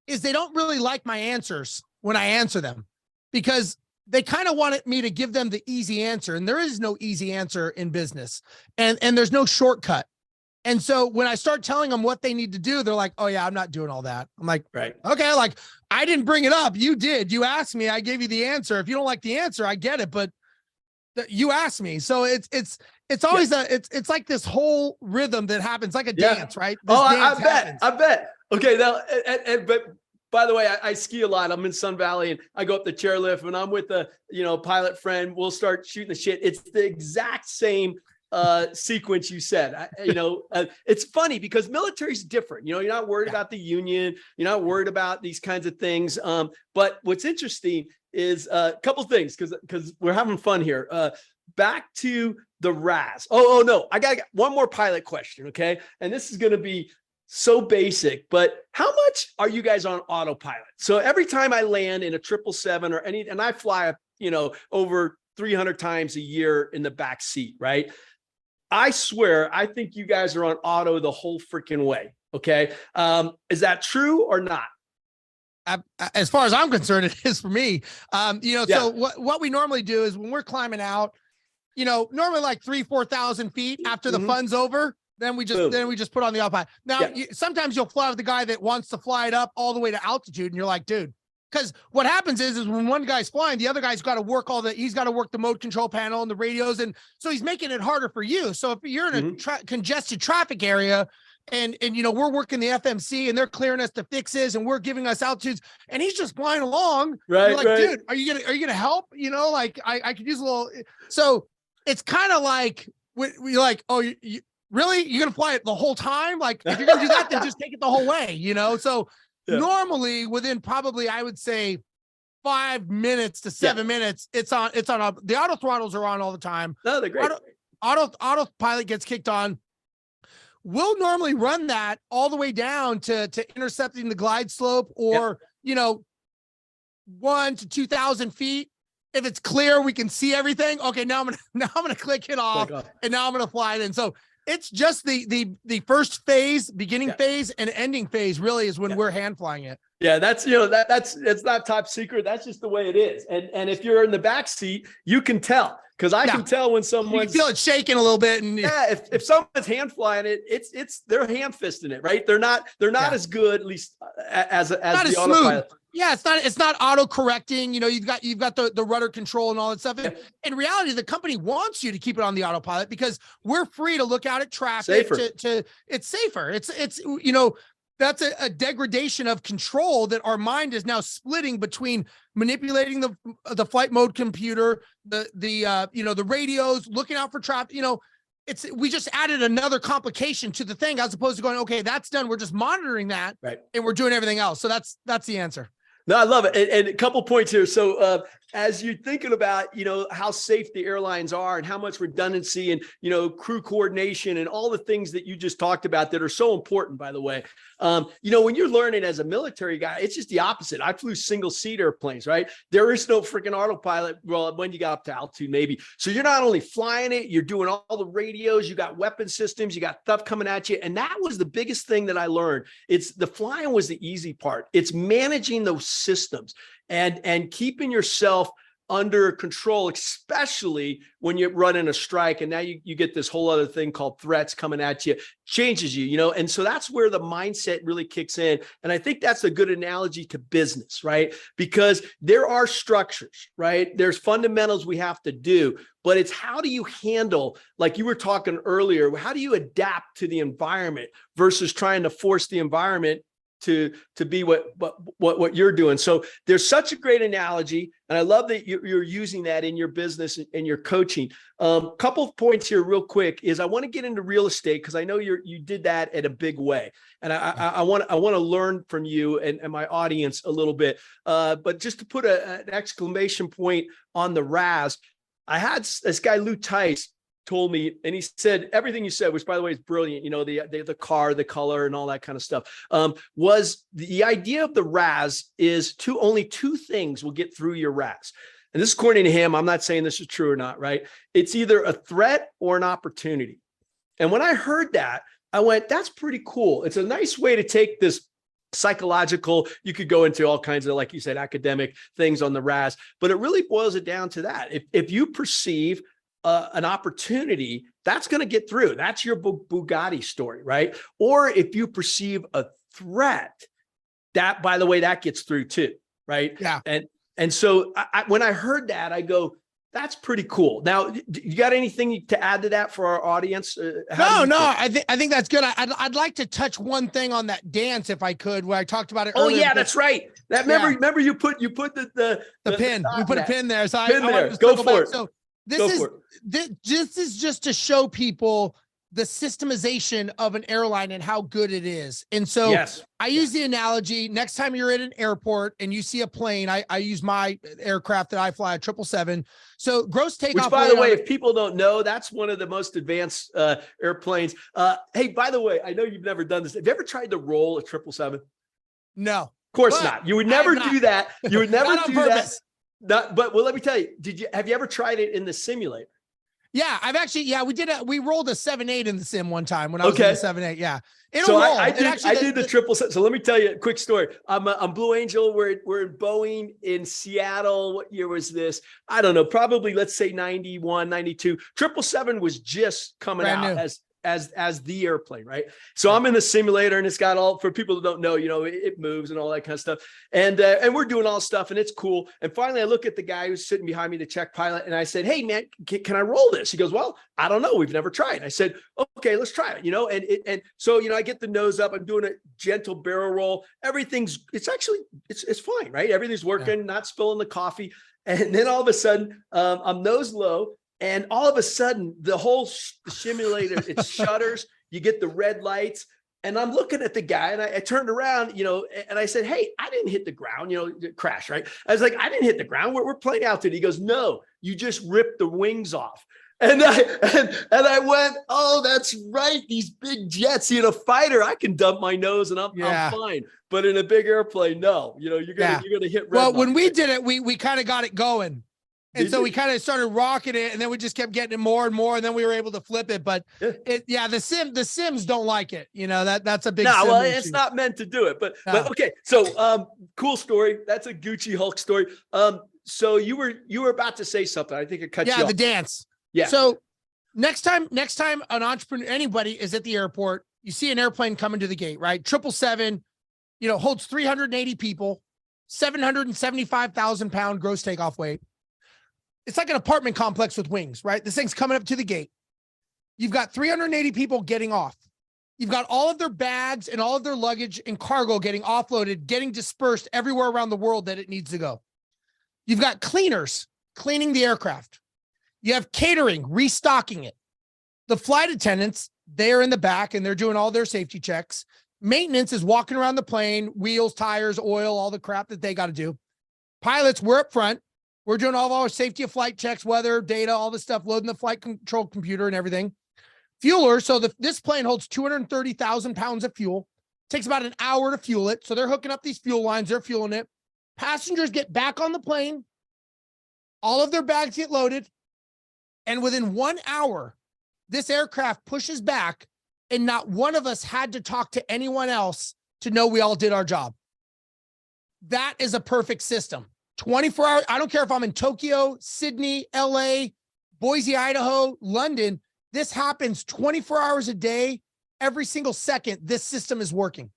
is they don't really like my answers when I answer them, because they kind of wanted me to give them the easy answer, and there is no easy answer in business, and there's no shortcut. And so when I start telling them what they need to do, they're like, oh yeah, I'm not doing all that. I'm like, right. Okay. Like, I didn't bring it up. You did. You asked me, I gave you the answer. If you don't like the answer, I get it, but you asked me. So it's always it's like this whole rhythm that happens, like a dance, right? I bet. Okay. Now, but by the way, I ski a lot. I'm in Sun Valley, and I go up the chairlift, and I'm with a, you know, pilot friend. We'll start shooting the shit. It's the exact same sequence you said. It's funny because military's different. You know, you're not worried about the union. You're not worried about these kinds of things. But what's interesting is a couple things, because we're having fun here. Back to the RAS. Oh no, I got one more pilot question. Okay, and this is going to be so basic, but how much are you guys on autopilot? So every time I land in a 777 or and I fly, you know, over 300 times a year in the back seat, right? I swear, I think you guys are on auto the whole freaking way. Okay. Is that true or not? As far as I'm concerned, it is for me. So what we normally do is when we're climbing out, you know, normally like 3,000-4,000 feet after the fun's over, then we just put on the autopilot. Now, sometimes you'll fly with the guy that wants to fly it up all the way to altitude, and you're like, dude, because what happens is when one guy's flying, the other guy's got to work he's got to work the mode control panel and the radios, and so he's making it harder for you. So if you're in a congested traffic area, and you know, we're working the FMC, and they're clearing us the fixes, and we're giving us altitudes, and he's just flying along. Right, you're like, dude, are you gonna help? You know, like I could use a little. So it's kind of like we like, oh, really? You're going to fly it the whole time? Like, if you're going to do that, then just take it the whole way, you know? So normally within probably, I would say 5 minutes to 7 minutes, it's on the auto throttles are on all the time. No, they're great. Autopilot gets kicked on. We'll normally run that all the way down to intercepting the glide slope, or, you know, 1,000 to 2,000 feet. If it's clear, we can see everything. Okay. Now I'm going to click it off, and now I'm going to fly it in. So it's just the first phase, beginning phase and ending phase really is when we're hand flying it. Yeah, that's, you know, it's not top secret. That's just the way it is. And if you're in the back seat, you can tell, because I can tell when someone's, you can feel it shaking a little bit. And if someone's hand flying it, it's they're hand fisting it, right? They're not as good, at least as the autopilot. Smooth. Yeah, it's not auto correcting. You know, you've got the rudder control and all that stuff. In reality, the company wants you to keep it on the autopilot because we're free to look out at traffic. It's safer. It's you know, that's a degradation of control that our mind is now splitting between manipulating the flight mode computer, the radios, looking out for traffic. You know, we just added another complication to the thing, as opposed to going, okay, that's done. We're just monitoring that, and we're doing everything else. So that's the answer. No, I love it. And a couple points here. So as you're thinking about, you know, how safe the airlines are and how much redundancy and, you know, crew coordination and all the things that you just talked about that are so important, by the way, you know, when you're learning as a military guy, it's just the opposite. I flew single seat airplanes, right? There is no freaking autopilot. Well, when you got up to altitude, maybe. So you're not only flying it, you're doing all the radios, you got weapon systems, you got stuff coming at you. And that was the biggest thing that I learned. It's the flying was the easy part. It's managing those systems and keeping yourself under control, especially when you're running a strike. And now you get this whole other thing called threats coming at you, changes you, and so that's where the mindset really kicks in. And I think that's a good analogy to business, right? Because there are structures, right? There's fundamentals we have to do, but it's how do you handle, like you were talking earlier, how do you adapt to the environment versus trying to force the environment to be what you're doing. So there's such a great analogy, and I love that you're using that in your business and your coaching. Couple of points here real quick is I want to get into real estate because I know you did that in a big way, and I want to learn from you and my audience a little bit. But just to put an exclamation point on the RAS, I had this guy Lou Tice told me, and he said everything you said, which by the way is brilliant, the car, the color, and all that kind of stuff, was the idea of the RAS is only two things will get through your RAS. And this is according to him. I'm not saying this is true or not, right? It's either a threat or an opportunity. And when I heard that, I went, that's pretty cool. It's a nice way to take this psychological, you could go into all kinds of, like you said, academic things on the RAS, but it really boils it down to that. If you perceive an opportunity, that's going to get through. That's your Bugatti story, right? Or if you perceive a threat, that, by the way, that gets through too, right? Yeah. And so when I heard that, I go, that's pretty cool. Now, you got anything to add to that for our audience? No. I think that's good. I'd like to touch one thing on that dance, if I could, where I talked about it. Oh earlier, yeah, that's right. Remember you put the pin. We put a pin there. So pin there. Go for it. So this is just to show people the systemization of an airline and how good it is. And so I use the analogy, next time you're at an airport and you see a plane, I use my aircraft that I fly, a 777. So gross takeoff. Which, by the way, if people don't know, that's one of the most advanced airplanes. Hey, by the way, I know you've never done this. Have you ever tried to roll a 777? No. Of course not. You would never do that. You would never do that. But let me tell you, have you ever tried it in the simulator? Yeah, I've actually, we rolled a 7.8 in the sim one time when I was in the 7.8. Yeah. It'll roll. I did the 777. So let me tell you a quick story. I'm Blue Angel. We're in Boeing in Seattle. What year was this? I don't know. Probably, let's say 91, 92. 777 was just coming out as the airplane, right? So I'm in the simulator, and it's got all, for people that don't know, it moves and all that kind of stuff. And we're doing all stuff, and it's cool. And finally I look at the guy who's sitting behind me, the check pilot, and I said, hey man, can I roll this? He goes, well, I don't know. We've never tried. I said, okay, let's try it, and so, I get the nose up, I'm doing a gentle barrel roll. Everything's, it's fine, right? Everything's working, not spilling the coffee. And then all of a sudden, I'm nose low. And all of a sudden, the whole simulator, it shutters, you get the red lights. And I'm looking at the guy, and I turned around, and I said, hey, I didn't hit the ground, crash, right? I was like, I didn't hit the ground. We're playing altitude. He goes, no, you just ripped the wings off. And I went, oh, that's right. These big jets, in a fighter, I can dump my nose and I'm fine. But in a big airplane, no, you're gonna hit red. Well, when we did it, we kind of got it going. And so we kind of started rocking it, and then we just kept getting it more and more, and then we were able to flip it. But the Sims don't like it. That's a big issue. It's not meant to do it. But okay. So cool story. That's a Gucci Hulk story. So you were about to say something. I think it cut you off. Yeah, the dance. Yeah. So next time an entrepreneur, anybody is at the airport, you see an airplane coming to the gate, right? 777, holds 380 people, 775,000 pound gross takeoff weight. It's like an apartment complex with wings, right? This thing's coming up to the gate. You've got 380 people getting off. You've got all of their bags and all of their luggage and cargo getting offloaded, getting dispersed everywhere around the world that it needs to go. You've got cleaners cleaning the aircraft. You have catering, restocking it. The flight attendants, they're in the back and they're doing all their safety checks. Maintenance is walking around the plane, wheels, tires, oil, all the crap that they got to do. Pilots, we're up front. We're doing all of our safety of flight checks, weather, data, all this stuff, loading the flight control computer and everything. Fueler, so this plane holds 230,000 pounds of fuel. Takes about an hour to fuel it. So they're hooking up these fuel lines. They're fueling it. Passengers get back on the plane. All of their bags get loaded. And within 1 hour, this aircraft pushes back, and not one of us had to talk to anyone else to know we all did our job. That is a perfect system. 24 hours. I don't care if I'm in Tokyo, Sydney, LA, Boise, Idaho, London. This happens 24 hours a day. Every single second, this system is working.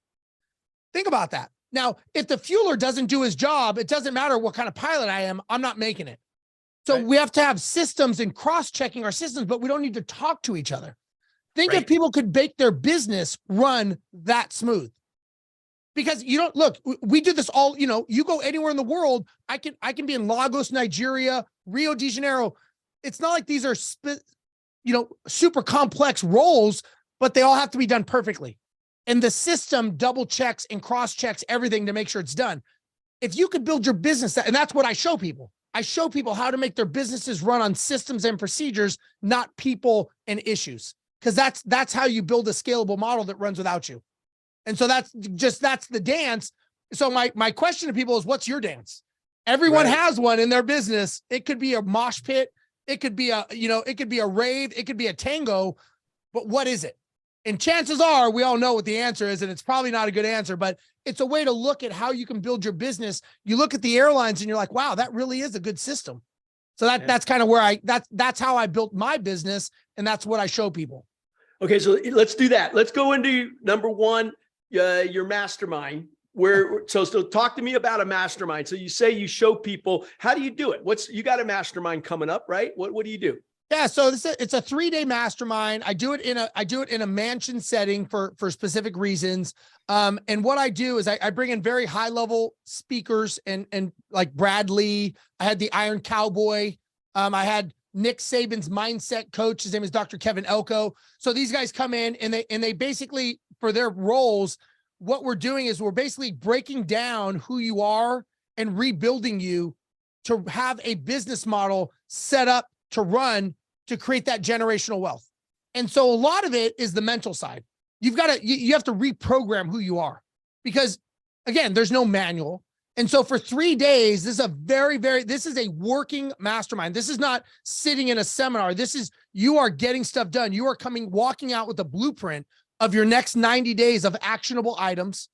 Think about that. Now, if the fueler doesn't do his job, it doesn't matter what kind of pilot I am, I'm not making it. So we have to have systems and cross-checking our systems, but we don't need to talk to each other. Think if people could make their business run that smooth. Because you don't look, we do this all, you go anywhere in the world. I can be in Lagos, Nigeria, Rio de Janeiro. It's not like these are, super complex roles, but they all have to be done perfectly. And the system double checks and cross checks everything to make sure it's done. If you could build your business, and that's what I show people. I show people how to make their businesses run on systems and procedures, not people and issues. Because that's how you build a scalable model that runs without you. And so that's the dance. So my question to people is, what's your dance? Everyone has one in their business. It could be a mosh pit. It could be it could be a rave. It could be a tango, but what is it? And chances are we all know what the answer is, and it's probably not a good answer, but it's a way to look at how you can build your business. You look at the airlines and you're like, wow, that really is a good system. So that's kind of where that's how I built my business. And that's what I show people. Okay. So let's do that. Let's go into number one, your mastermind. So talk to me about a mastermind. So you say you show people, how do you do it? You got a mastermind coming up, right? What do you do? Yeah, so it's a 3-day mastermind. I do it in a mansion setting for specific reasons. And what I do is I bring in very high level speakers and like Brad Lee. I had the Iron Cowboy. I had Nick Saban's mindset coach. His name is Dr. Kevin Elko. So these guys come in and they basically, for their roles, what we're doing is we're basically breaking down who you are and rebuilding you to have a business model set up to run to create that generational wealth. And so a lot of it is the mental side. You have to reprogram who you are, because again, there's no manual. And so for 3 days, this is a working mastermind. This is not sitting in a seminar. You are getting stuff done. You are walking out with a blueprint of your next 90 days of actionable items.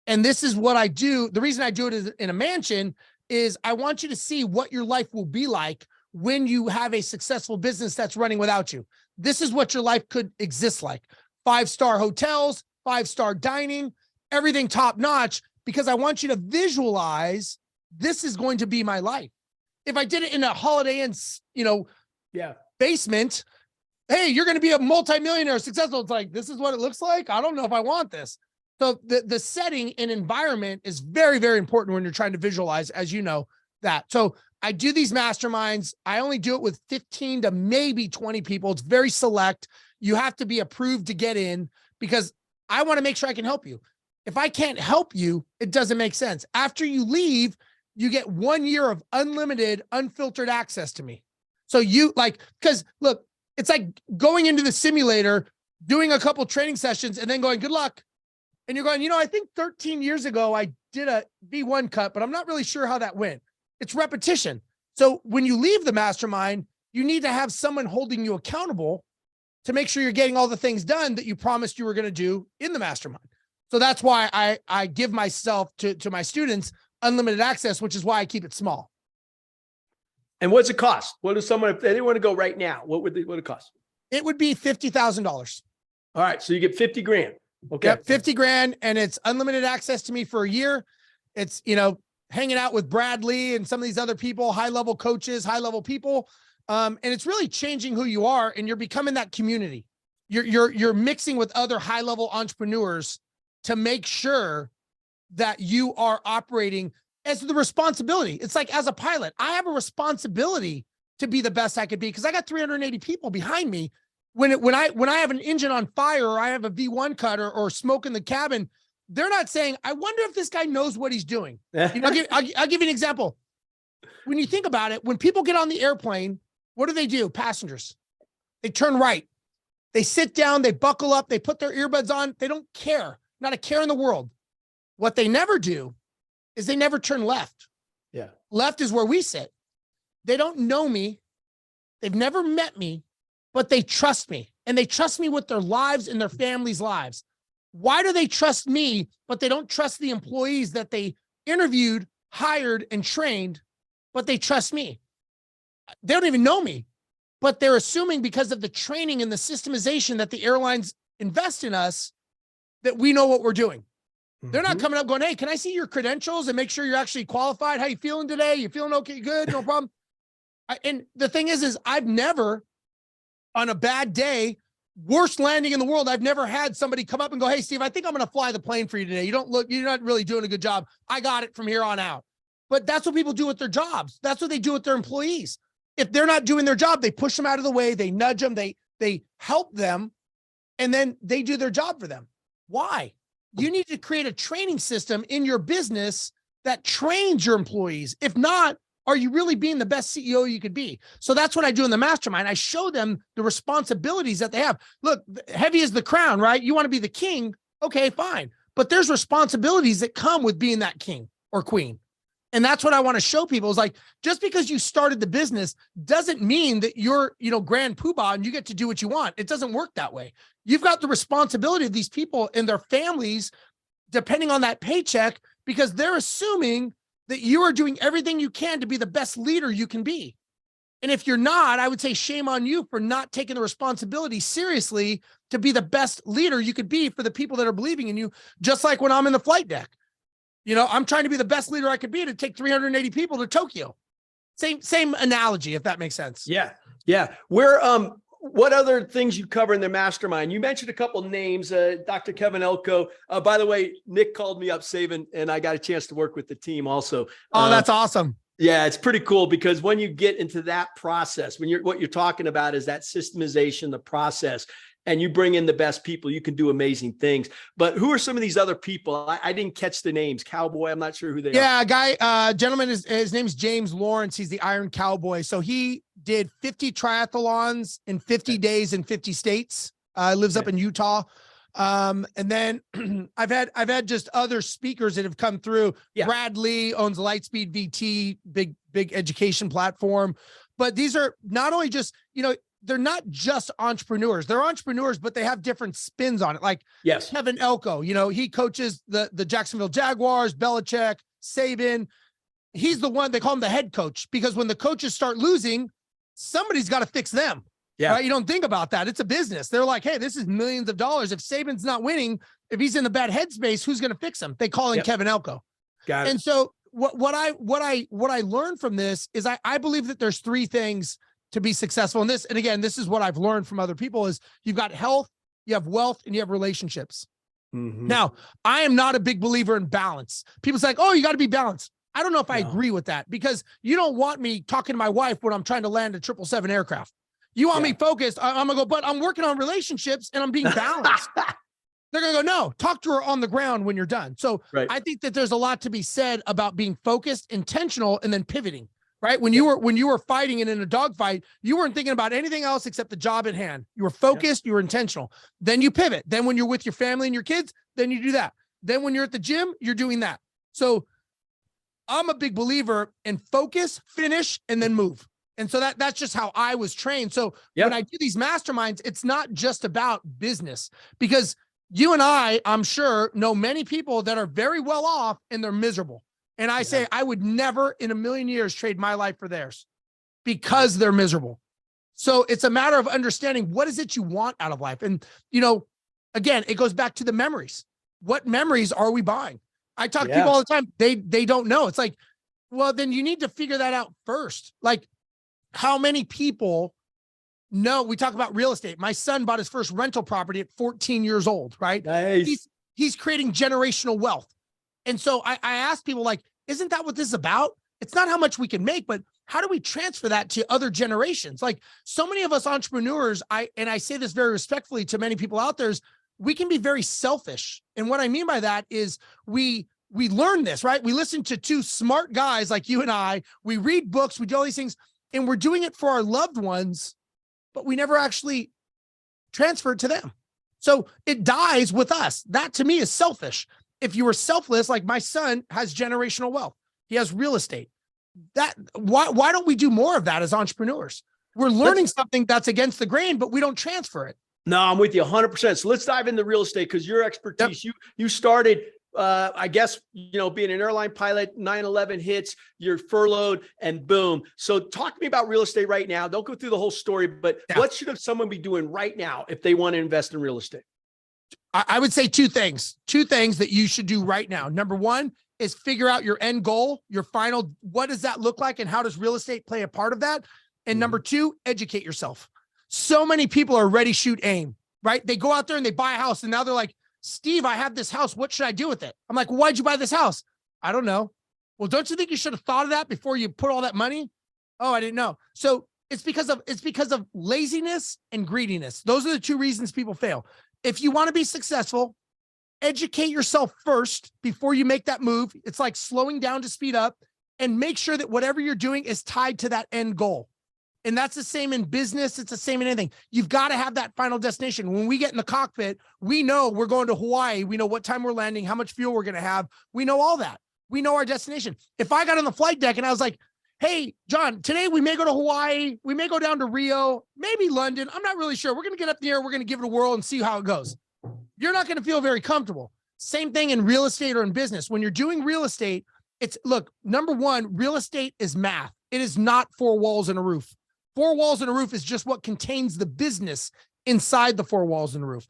And this is what I do. The reason I do it is in a mansion is I want you to see what your life will be like when you have a successful business that's running without you. This is what your life could exist like. 5-star hotels, 5-star dining, everything top notch, because I want you to visualize this is going to be my life. If I did it in a Holiday Inn, basement, hey, you're going to be a multimillionaire, successful. It's like, this is what it looks like. I don't know if I want this. So the setting and environment is very, very important when you're trying to visualize, as you know that. So I do these masterminds. I only do it with 15 to maybe 20 people. It's very select. You have to be approved to get in because I want to make sure I can help you. If I can't help you, it doesn't make sense. After you leave, you get 1 year of unlimited, unfiltered access to me. So because look, it's like going into the simulator, doing a couple training sessions and then going, good luck. And you're going, I think 13 years ago, I did a V1 cut, but I'm not really sure how that went. It's repetition. So when you leave the mastermind, you need to have someone holding you accountable to make sure you're getting all the things done that you promised you were going to do in the mastermind. So that's why I give myself to my students unlimited access, which is why I keep it small. And what's it cost? What does if they didn't want to go right now, what would it cost? It would be $50,000. All right. So you get 50 grand. Okay. Yep, 50 grand. And it's unlimited access to me for a year. It's, hanging out with Brad Lee and some of these other people, high-level coaches, high-level people. And it's really changing who you are. And you're becoming that community. You're mixing with other high-level entrepreneurs to make sure that you are operating as the responsibility. It's like, as a pilot, I have a responsibility to be the best I could be because I got 380 people behind me. When I have an engine on fire or I have a V1 cut or smoke in the cabin, they're not saying, I wonder if this guy knows what he's doing. I'll give you an example. When you think about it, when people get on the airplane, what do? Passengers. They turn right. They sit down, they buckle up, they put their earbuds on. They don't care. Not a care in the world. What they never do is they never turn left. Yeah. Left is where we sit. They don't know me. They've never met me, but they trust me. And they trust me with their lives and their families' lives. Why do they trust me, but they don't trust the employees that they interviewed, hired, and trained? but they trust me. They don't even know me, but they're assuming because of the training and the systemization that the airlines invest in us, that we know what we're doing. They're not coming up going, hey, can I see your credentials and make sure you're actually qualified? How you feeling today? You feeling okay? Good. No problem. And the thing is I've never, on a bad day, worst landing in the world, I've never had somebody come up and go, hey, Steve, I think I'm going to fly the plane for you today. You're not really doing a good job. I got it from here on out. But that's what people do with their jobs. That's what they do with their employees. If they're not doing their job, they push them out of the way. They nudge them. They help them. And then they do their job for them. Why? You need to create a training system in your business that trains your employees. If not, are you really being the best CEO you could be? So that's what I do in the mastermind. I show them the responsibilities that they have. Look, heavy is the crown, right? You want to be the king. Okay, fine. But there's responsibilities that come with being that king or queen. And that's what I want to show people is like, just because you started the business doesn't mean that you're, grand poobah and you get to do what you want. It doesn't work that way. You've got the responsibility of these people and their families, depending on that paycheck, because they're assuming that you are doing everything you can to be the best leader you can be. And if you're not, I would say shame on you for not taking the responsibility seriously to be the best leader you could be for the people that are believing in you. Just like when I'm in the flight deck, I'm trying to be the best leader I could be to take 380 people to Tokyo. Same analogy, if that makes sense. Yeah. Yeah. What other things you cover in the mastermind? You mentioned a couple names, Dr. Kevin Elko. By the way, Nick called me up saving, and I got a chance to work with the team also. Oh, that's awesome. Yeah, it's pretty cool because when you get into that process, what you're talking about is that systemization, the process, and you bring in the best people, you can do amazing things. But who are some of these other people? I didn't catch the names. Cowboy, I'm not sure who they are. Yeah, gentleman, his name's James Lawrence. He's the Iron Cowboy. So he did 50 triathlons in 50 days in 50 states. Lives up in Utah. And then I've had just other speakers that have come through. Yeah. Brad Lee owns Lightspeed VT, big education platform. But these are not only just, they're not just entrepreneurs. They're entrepreneurs, but they have different spins on it. Like Kevin Elko, he coaches the Jacksonville Jaguars, Belichick, Saban. He's the one, they call him the head coach, because when the coaches start losing, somebody's got to fix them. Yeah. Right? You don't think about that. It's a business. They're like, hey, this is millions of dollars. If Saban's not winning, if he's in the bad headspace, who's going to fix him? They call in Kevin Elko. Got it. And so what I learned from this is I believe that there's three things to be successful in this. And again, this is what I've learned from other people is you've got health, you have wealth, and you have relationships. Now, I am not a big believer in balance. People's like, oh, you got to be balanced. I don't know if I agree with that, because you don't want me talking to my wife when I'm trying to land a 777 aircraft. You want me focused. I'm gonna go, but I'm working on relationships and I'm being balanced. They're gonna go, no, talk to her on the ground when you're done. So I think that there's a lot to be said about being focused, intentional, and then pivoting. Right? When you were fighting and in a dogfight, you weren't thinking about anything else except the job at hand. You were focused, you were intentional. Then you pivot. Then when you're with your family and your kids, then you do that. Then when you're at the gym, you're doing that. So I'm a big believer in focus, finish, and then move. And so that's just how I was trained. So when I do these masterminds, it's not just about business, because you and I'm sure, know many people that are very well off and they're miserable. And I say, I would never in a million years trade my life for theirs because they're miserable. So it's a matter of understanding what is it you want out of life. And, again, it goes back to the memories. What memories are we buying? I talk to people all the time. They don't know. It's like, well, then you need to figure that out first. Like, how many people know? We talk about real estate. My son bought his first rental property at 14 years old, right? Nice. He's creating generational wealth. And so I ask people, like, isn't that what this is about? It's not how much we can make, but how do we transfer that to other generations? Like, so many of us entrepreneurs, I say this very respectfully to many people out there, is we can be very selfish. And what I mean by that is we learn this, right? We listen to two smart guys like you and I, we read books, we do all these things, and we're doing it for our loved ones, but we never actually transfer it to them. So it dies with us. That to me is selfish. If you were selfless, like my son has generational wealth, he has real estate. Why don't we do more of that as entrepreneurs? We're learning something that's against the grain, but we don't transfer it. No, I'm with you 100%. So let's dive into real estate, because your expertise, you started I guess, being an airline pilot, 9/11 hits, you're furloughed, and boom. So talk to me about real estate right now. Don't go through the whole story, but what should someone be doing right now if they want to invest in real estate? I would say two things that you should do right now. Number one is figure out your end goal, your final, what does that look like? And how does real estate play a part of that? And number two, educate yourself. So many people are ready, shoot, aim, right? They go out there and they buy a house and now they're like, Steve, I have this house. What should I do with it? I'm like, well, why'd you buy this house? I don't know. Well, don't you think you should have thought of that before you put all that money? Oh, I didn't know. So it's because of laziness and greediness. Those are the two reasons people fail. If you want to be successful, educate yourself first before you make that move. It's like slowing down to speed up, and make sure that whatever you're doing is tied to that end goal. And that's the same in business. It's the same in anything. You've got to have that final destination. When we get in the cockpit, we know we're going to Hawaii. We know what time we're landing, how much fuel we're going to have. We know all that. We know our destination. If I got on the flight deck and I was like, hey, John, today we may go to Hawaii. We may go down to Rio, maybe London. I'm not really sure. We're going to get up in the air. We're going to give it a whirl and see how it goes. You're not going to feel very comfortable. Same thing in real estate or in business. When you're doing real estate, look, number one, real estate is math. It is not 4 walls and a roof. 4 walls and a roof is just what contains the business inside the 4 walls and a roof.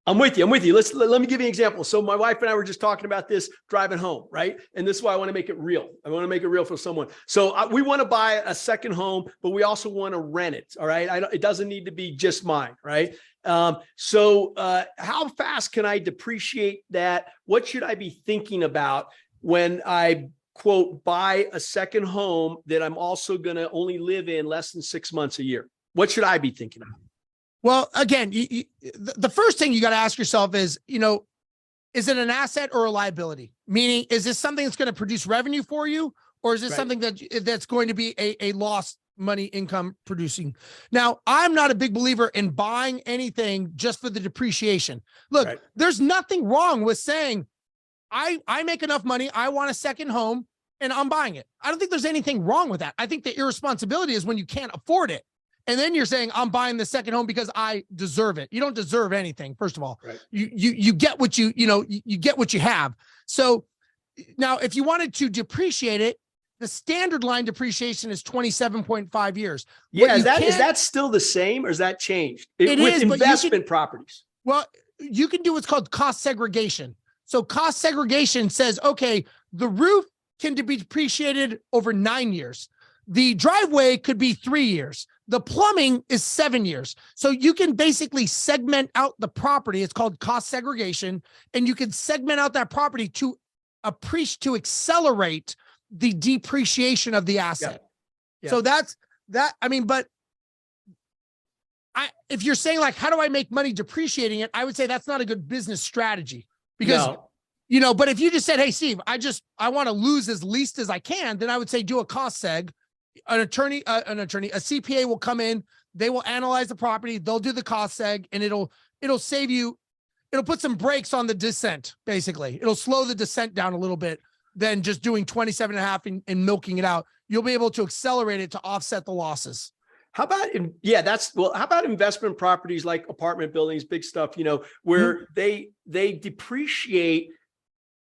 I'm with you. Let me give you an example. So my wife and I were just talking about this driving home, right? And this is why I want to make it real. I want to make it real for someone. So we want to buy a second home, but we also want to rent it. All right. It doesn't need to be just mine. Right. So how fast can I depreciate that? What should I be thinking about when I quote, buy a second home that I'm also going to only live in less than 6 months a year? What should I be thinking about? Well, again, the first thing you got to ask yourself is, is it an asset or a liability? Meaning, is this something that's going to produce revenue for you? Or is this something that's going to be a lost money income producing? Now, I'm not a big believer in buying anything just for the depreciation. Look, there's nothing wrong with saying, I make enough money, I want a second home, and I'm buying it. I don't think there's anything wrong with that. I think the irresponsibility is when you can't afford it. And then you're saying, I'm buying the second home because I deserve it. You don't deserve anything, first of all. You get what you get what you have. So now if you wanted to depreciate it, the standard line depreciation is 27.5 years. Yeah, is that still the same, or is that changed? It is with investment properties. Well, you can do what's called cost segregation. So cost segregation says, okay, the roof can be depreciated over 9 years. The driveway could be 3 years. The plumbing is 7 years. So you can basically segment out the property. It's called cost segregation. And you can segment out that property to accelerate the depreciation of the asset. Yeah. So that's that. I mean, but if you're saying like, how do I make money depreciating it? I would say that's not a good business strategy. Because, but if you just said, hey, Steve, I want to lose as least as I can, then I would say do a cost seg. A CPA will come in, they will analyze the property, they'll do the cost seg, and it'll save you, it'll put some brakes on the descent, basically. It'll slow the descent down a little bit than just doing 27.5 and milking it out. You'll be able to accelerate it to offset the losses. How about, how about investment properties like apartment buildings, big stuff, where they depreciate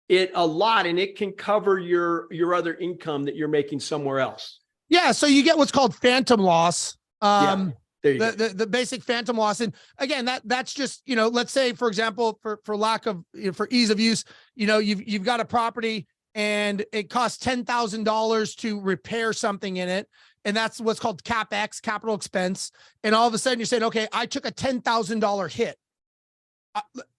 it a lot and it can cover your other income that you're making somewhere else? Yeah. So you get what's called phantom loss. The basic phantom loss. And again, that's just, let's say, for example, for ease of use, you've got a property and it costs $10,000 to repair something in it. And that's what's called CapEx, capital expense. And all of a sudden you're saying, okay, I took a $10,000 hit.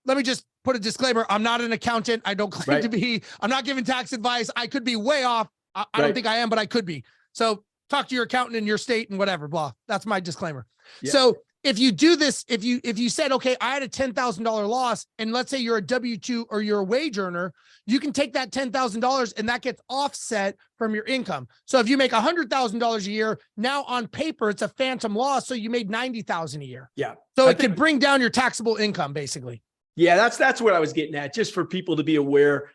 Let me just put a disclaimer. I'm not an accountant. I don't claim to be. I'm not giving tax advice. I could be way off. I don't think I am, but I could be. So talk to your accountant in your state and whatever, blah. That's my disclaimer. Yeah. So if you do this, if you said, okay, I had a $10,000 loss, and let's say you're a W-2 or you're a wage earner, you can take that $10,000 and that gets offset from your income. So if you make $100,000 a year, now on paper, it's a phantom loss. So you made $90,000 a year. Yeah. So it can bring down your taxable income, basically. Yeah, that's what I was getting at, just for people to be aware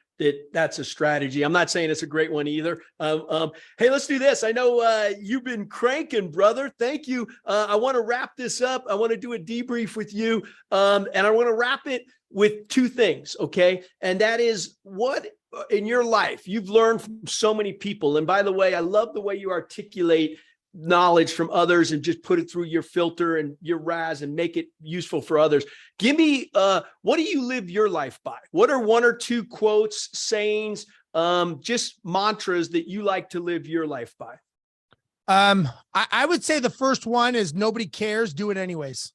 that's a strategy. I'm not saying it's a great one either. Hey, let's do this. I know you've been cranking, brother. Thank you. I want to wrap this up. I want to do a debrief with you. And I want to wrap it with two things, okay? And that is, what in your life you've learned from so many people. And by the way, I love the way you articulate knowledge from others and just put it through your filter and your RAS and make it useful for others. Give me, what do you live your life by? What are one or two quotes, sayings, just mantras that you like to live your life by? I would say the first one is nobody cares, do it anyways.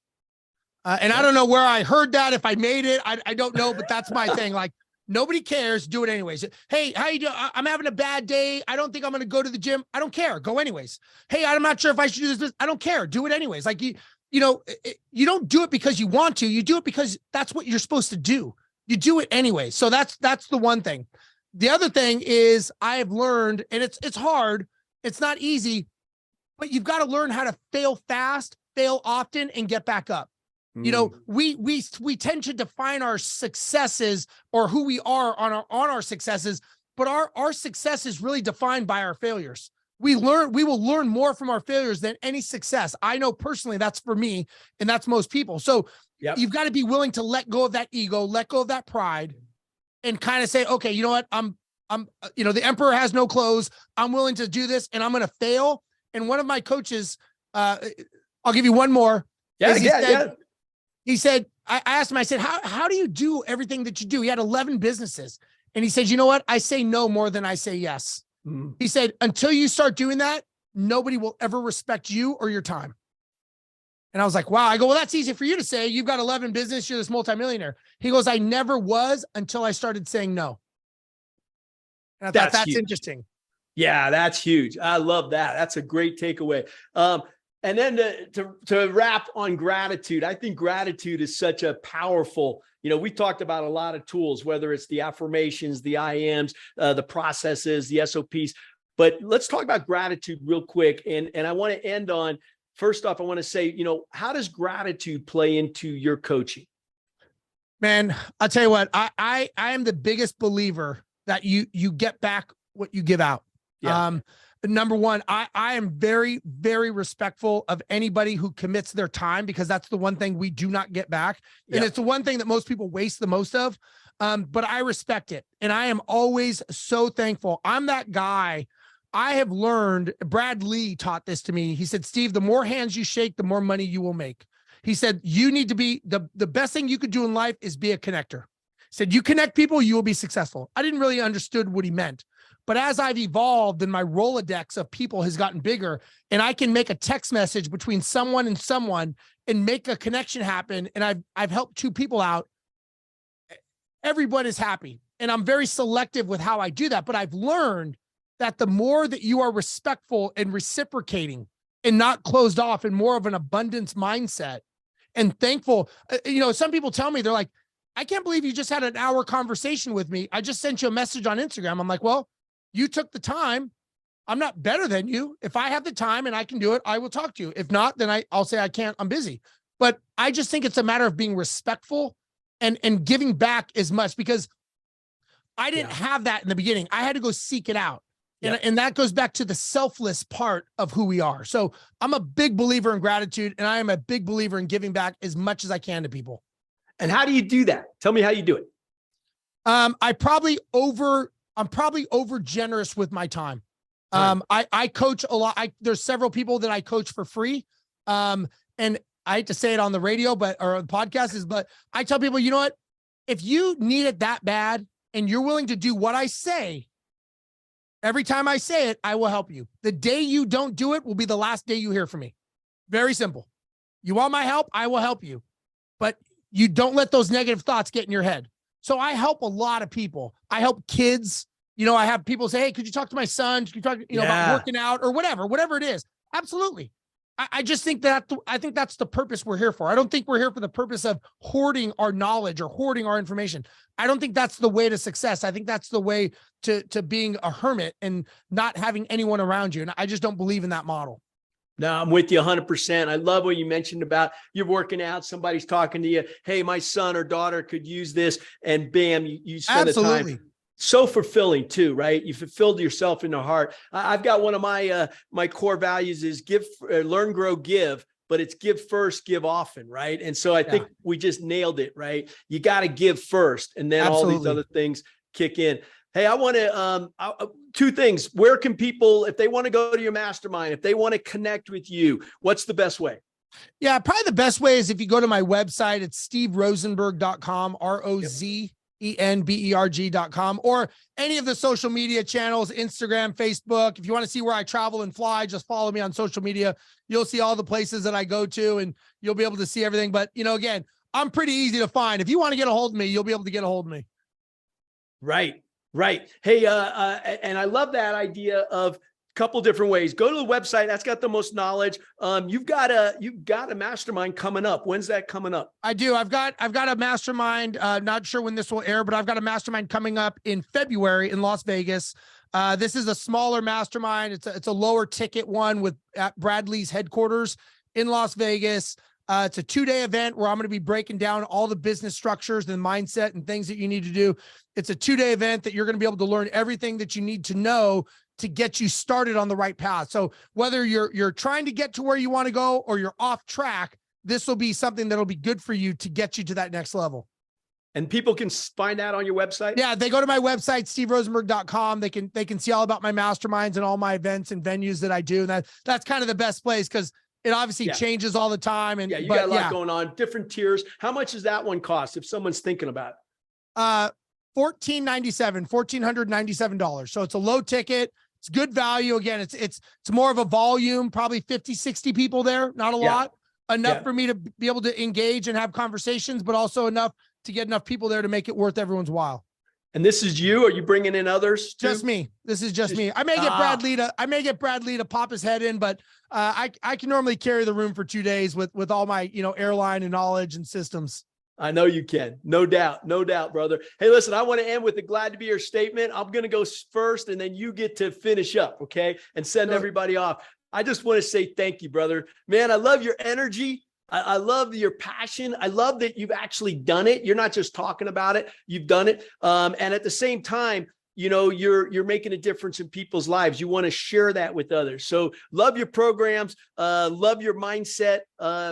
And I don't know where I heard that, if I made it, I don't know, but that's my thing. Like, nobody cares, do it anyways. Hey, how you doing? I'm having a bad day. I don't think I'm going to go to the gym. I don't care. Go anyways. Hey, I'm not sure if I should do this. I don't care. Do it anyways. Like, you don't do it because you want to, you do it because that's what you're supposed to do. You do it anyway. So that's the one thing. The other thing is, I have learned, and it's hard, it's not easy, but you've got to learn how to fail fast, fail often, and get back up. You know, we tend to define our successes or who we are on our successes, but our success is really defined by our failures. We will learn more from our failures than any success. I know personally that's for me, and that's most people. So you've got to be willing to let go of that ego, let go of that pride, and kind of say, okay, you know what? I'm the emperor has no clothes. I'm willing to do this, and I'm going to fail. And one of my coaches, I'll give you one more. He said, I asked him, I said, how do you do everything that you do? He had 11 businesses. And he said, you know what? I say no more than I say yes. He said, until you start doing that, nobody will ever respect you or your time. And I was like, wow. I go, well, that's easy for you to say. You've got 11 business. You're this multimillionaire. He goes, I never was until I started saying no. And I thought that's interesting. Yeah, that's huge. I love that. That's a great takeaway. And then to wrap on gratitude, I think gratitude is such a powerful, we talked about a lot of tools, whether it's the affirmations, the IMs, the processes, the SOPs, but let's talk about gratitude real quick. And I want to end on, first off, I want to say, how does gratitude play into your coaching? Man, I'll tell you what, I am the biggest believer that you get back what you give out. Yeah. Number one, I am very, very respectful of anybody who commits their time, because that's the one thing we do not get back. And it's the one thing that most people waste the most of. But I respect it. And I am always so thankful. I'm that guy. I have learned, Brad Lee taught this to me. He said, Steve, the more hands you shake, the more money you will make. He said, you need to be the best thing you could do in life is be a connector. He said, you connect people, you will be successful. I didn't really understood what he meant. But as I've evolved and my Rolodex of people has gotten bigger, and I can make a text message between someone and make a connection happen, and I've helped two people out, everyone is happy. And I'm very selective with how I do that. But I've learned that the more that you are respectful and reciprocating and not closed off, and more of an abundance mindset and thankful, some people tell me, they're like, I can't believe you just had an hour conversation with me. I just sent you a message on Instagram. I'm like, well, you took the time. I'm not better than you. If I have the time and I can do it, I will talk to you. If not, then I'll say I can't, I'm busy. But I just think it's a matter of being respectful and giving back as much, because I didn't have that in the beginning. I had to go seek it out. And that goes back to the selfless part of who we are. So I'm a big believer in gratitude, and I am a big believer in giving back as much as I can to people. And how do you do that? Tell me how you do it. I'm probably over generous with my time. I coach a lot. There's several people that I coach for free. And I hate to say it on the radio, or on the podcast but I tell people, you know what, if you need it that bad and you're willing to do what I say, every time I say it, I will help you. The day you don't do it will be the last day you hear from me. Very simple. You want my help? I will help you. But you don't let those negative thoughts get in your head. So I help a lot of people. I help kids. I have people say, hey, could you talk to my son? Could you talk, about working out or whatever it is. Absolutely. I just think I think that's the purpose we're here for. I don't think we're here for the purpose of hoarding our knowledge or hoarding our information. I don't think that's the way to success. I think that's the way to being a hermit and not having anyone around you. And I just don't believe in that model. No, I'm with you 100%. I love what you mentioned about you're working out. Somebody's talking to you. Hey, my son or daughter could use this, and bam, you spend the time. So fulfilling too, right? You fulfilled yourself in the heart. I've got one of my core values is give, learn, grow, give. but it's give first, give often, right? And so I think we just nailed it, right? You got to give first, and then all these other things kick in. Hey, I want to, two things. Where can people, if they want to go to your mastermind, if they want to connect with you, what's the best way? Yeah, probably the best way is if you go to my website, it's steverozenberg.com, ROZENBERG.com, or any of the social media channels, Instagram, Facebook. If you want to see where I travel and fly, just follow me on social media. You'll see all the places that I go to, and you'll be able to see everything. But, you know, again, I'm pretty easy to find. If you want to get a hold of me, you'll be able to get a hold of me. Right. Hey, and I love that idea of couple different ways. Go to the website. That's got the most knowledge. You've got a mastermind coming up. When's that coming up? I do. I've got a mastermind. Not sure when this will air, but I've got a mastermind coming up in February in Las Vegas. This is a smaller mastermind. It's a lower ticket one at Bradley's headquarters in Las Vegas. It's a 2-day event where I'm going to be breaking down all the business structures and mindset and things that you need to do. It's a 2-day event that you're going to be able to learn everything that you need to know to get you started on the right path. So whether you're trying to get to where you want to go or you're off track, this will be something that'll be good for you to get you to that next level. And people can find that on your website? Yeah, they go to my website, steverozenberg.com. They can see all about my masterminds and all my events and venues that I do. And that's kind of the best place because it obviously changes all the time. And you got a lot going on, different tiers. How much does that one cost if someone's thinking about it? $1,497. So it's a low ticket. It's good value. Again, it's more of a volume, probably 50, 60 people there. Not a lot, enough for me to be able to engage and have conversations, but also enough to get enough people there to make it worth everyone's while. And this is you? Are you bringing in others too? Just me. This is just me. I may get Bradley to pop his head in, but I can normally carry the room for 2 days with all my, airline and knowledge and systems. I know you can. No doubt, brother. Hey, listen, I want to end with a glad to be here statement. I'm going to go first and then you get to finish up. Okay. And send everybody off. I just want to say thank you, brother. Man, I love your energy. I love your passion. I love that you've actually done it. You're not just talking about it. You've done it. And at the same time, you're making a difference in people's lives. You want to share that with others. So love your programs, love your mindset.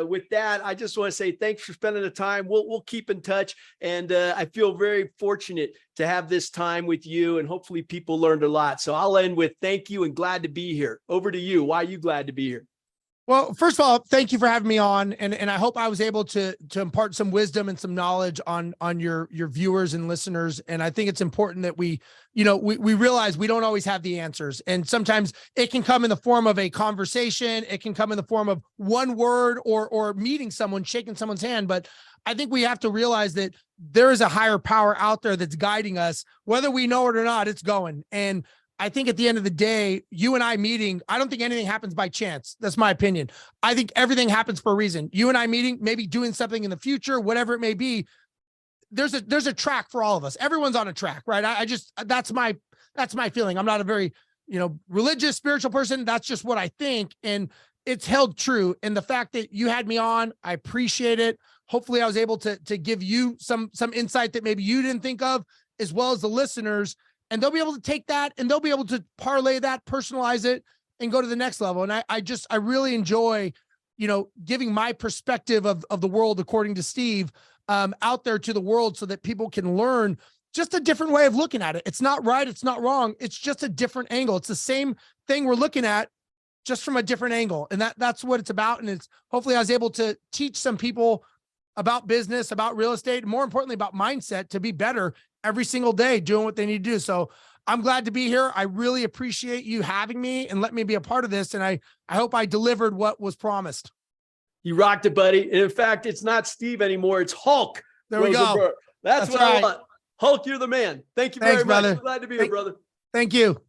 With that, I just want to say thanks for spending the time. We'll keep in touch. And I feel very fortunate to have this time with you, and hopefully people learned a lot. So I'll end with thank you and glad to be here. Over to you. Why are you glad to be here? Well, first of all, thank you for having me on. And I hope I was able to impart some wisdom and some knowledge on your viewers and listeners. And I think it's important that we realize we don't always have the answers. And sometimes it can come in the form of a conversation. It can come in the form of one word or meeting someone, shaking someone's hand. But I think we have to realize that there is a higher power out there that's guiding us, whether we know it or not, it's going. And I think at the end of the day, you and I meeting, I don't think anything happens by chance. That's my opinion. I think everything happens for a reason. You and I meeting, maybe doing something in the future, whatever it may be. There's a track for all of us. Everyone's on a track, right? That's my feeling. I'm not a very, religious, spiritual person. That's just what I think. And it's held true. And the fact that you had me on, I appreciate it. Hopefully I was able to give you some insight that maybe you didn't think of, as well as the listeners. And they'll be able to take that and they'll be able to parlay that, personalize it, and go to the next level. And I really enjoy, giving my perspective of the world, according to Steve, out there to the world so that people can learn just a different way of looking at it. It's not right. It's not wrong. It's just a different angle. It's the same thing we're looking at just from a different angle. And that's what it's about. And it's hopefully I was able to teach some people about business, about real estate, and more importantly, about mindset to be better every single day doing what they need to do. So I'm glad to be here. I really appreciate you having me and let me be a part of this. And I hope I delivered what was promised. You rocked it, buddy. And in fact, it's not Steve anymore. It's Hulk. There we go. That's what right. I want. Hulk, you're the man. Thank you very much. Brother. Glad to be here, brother. Thank you.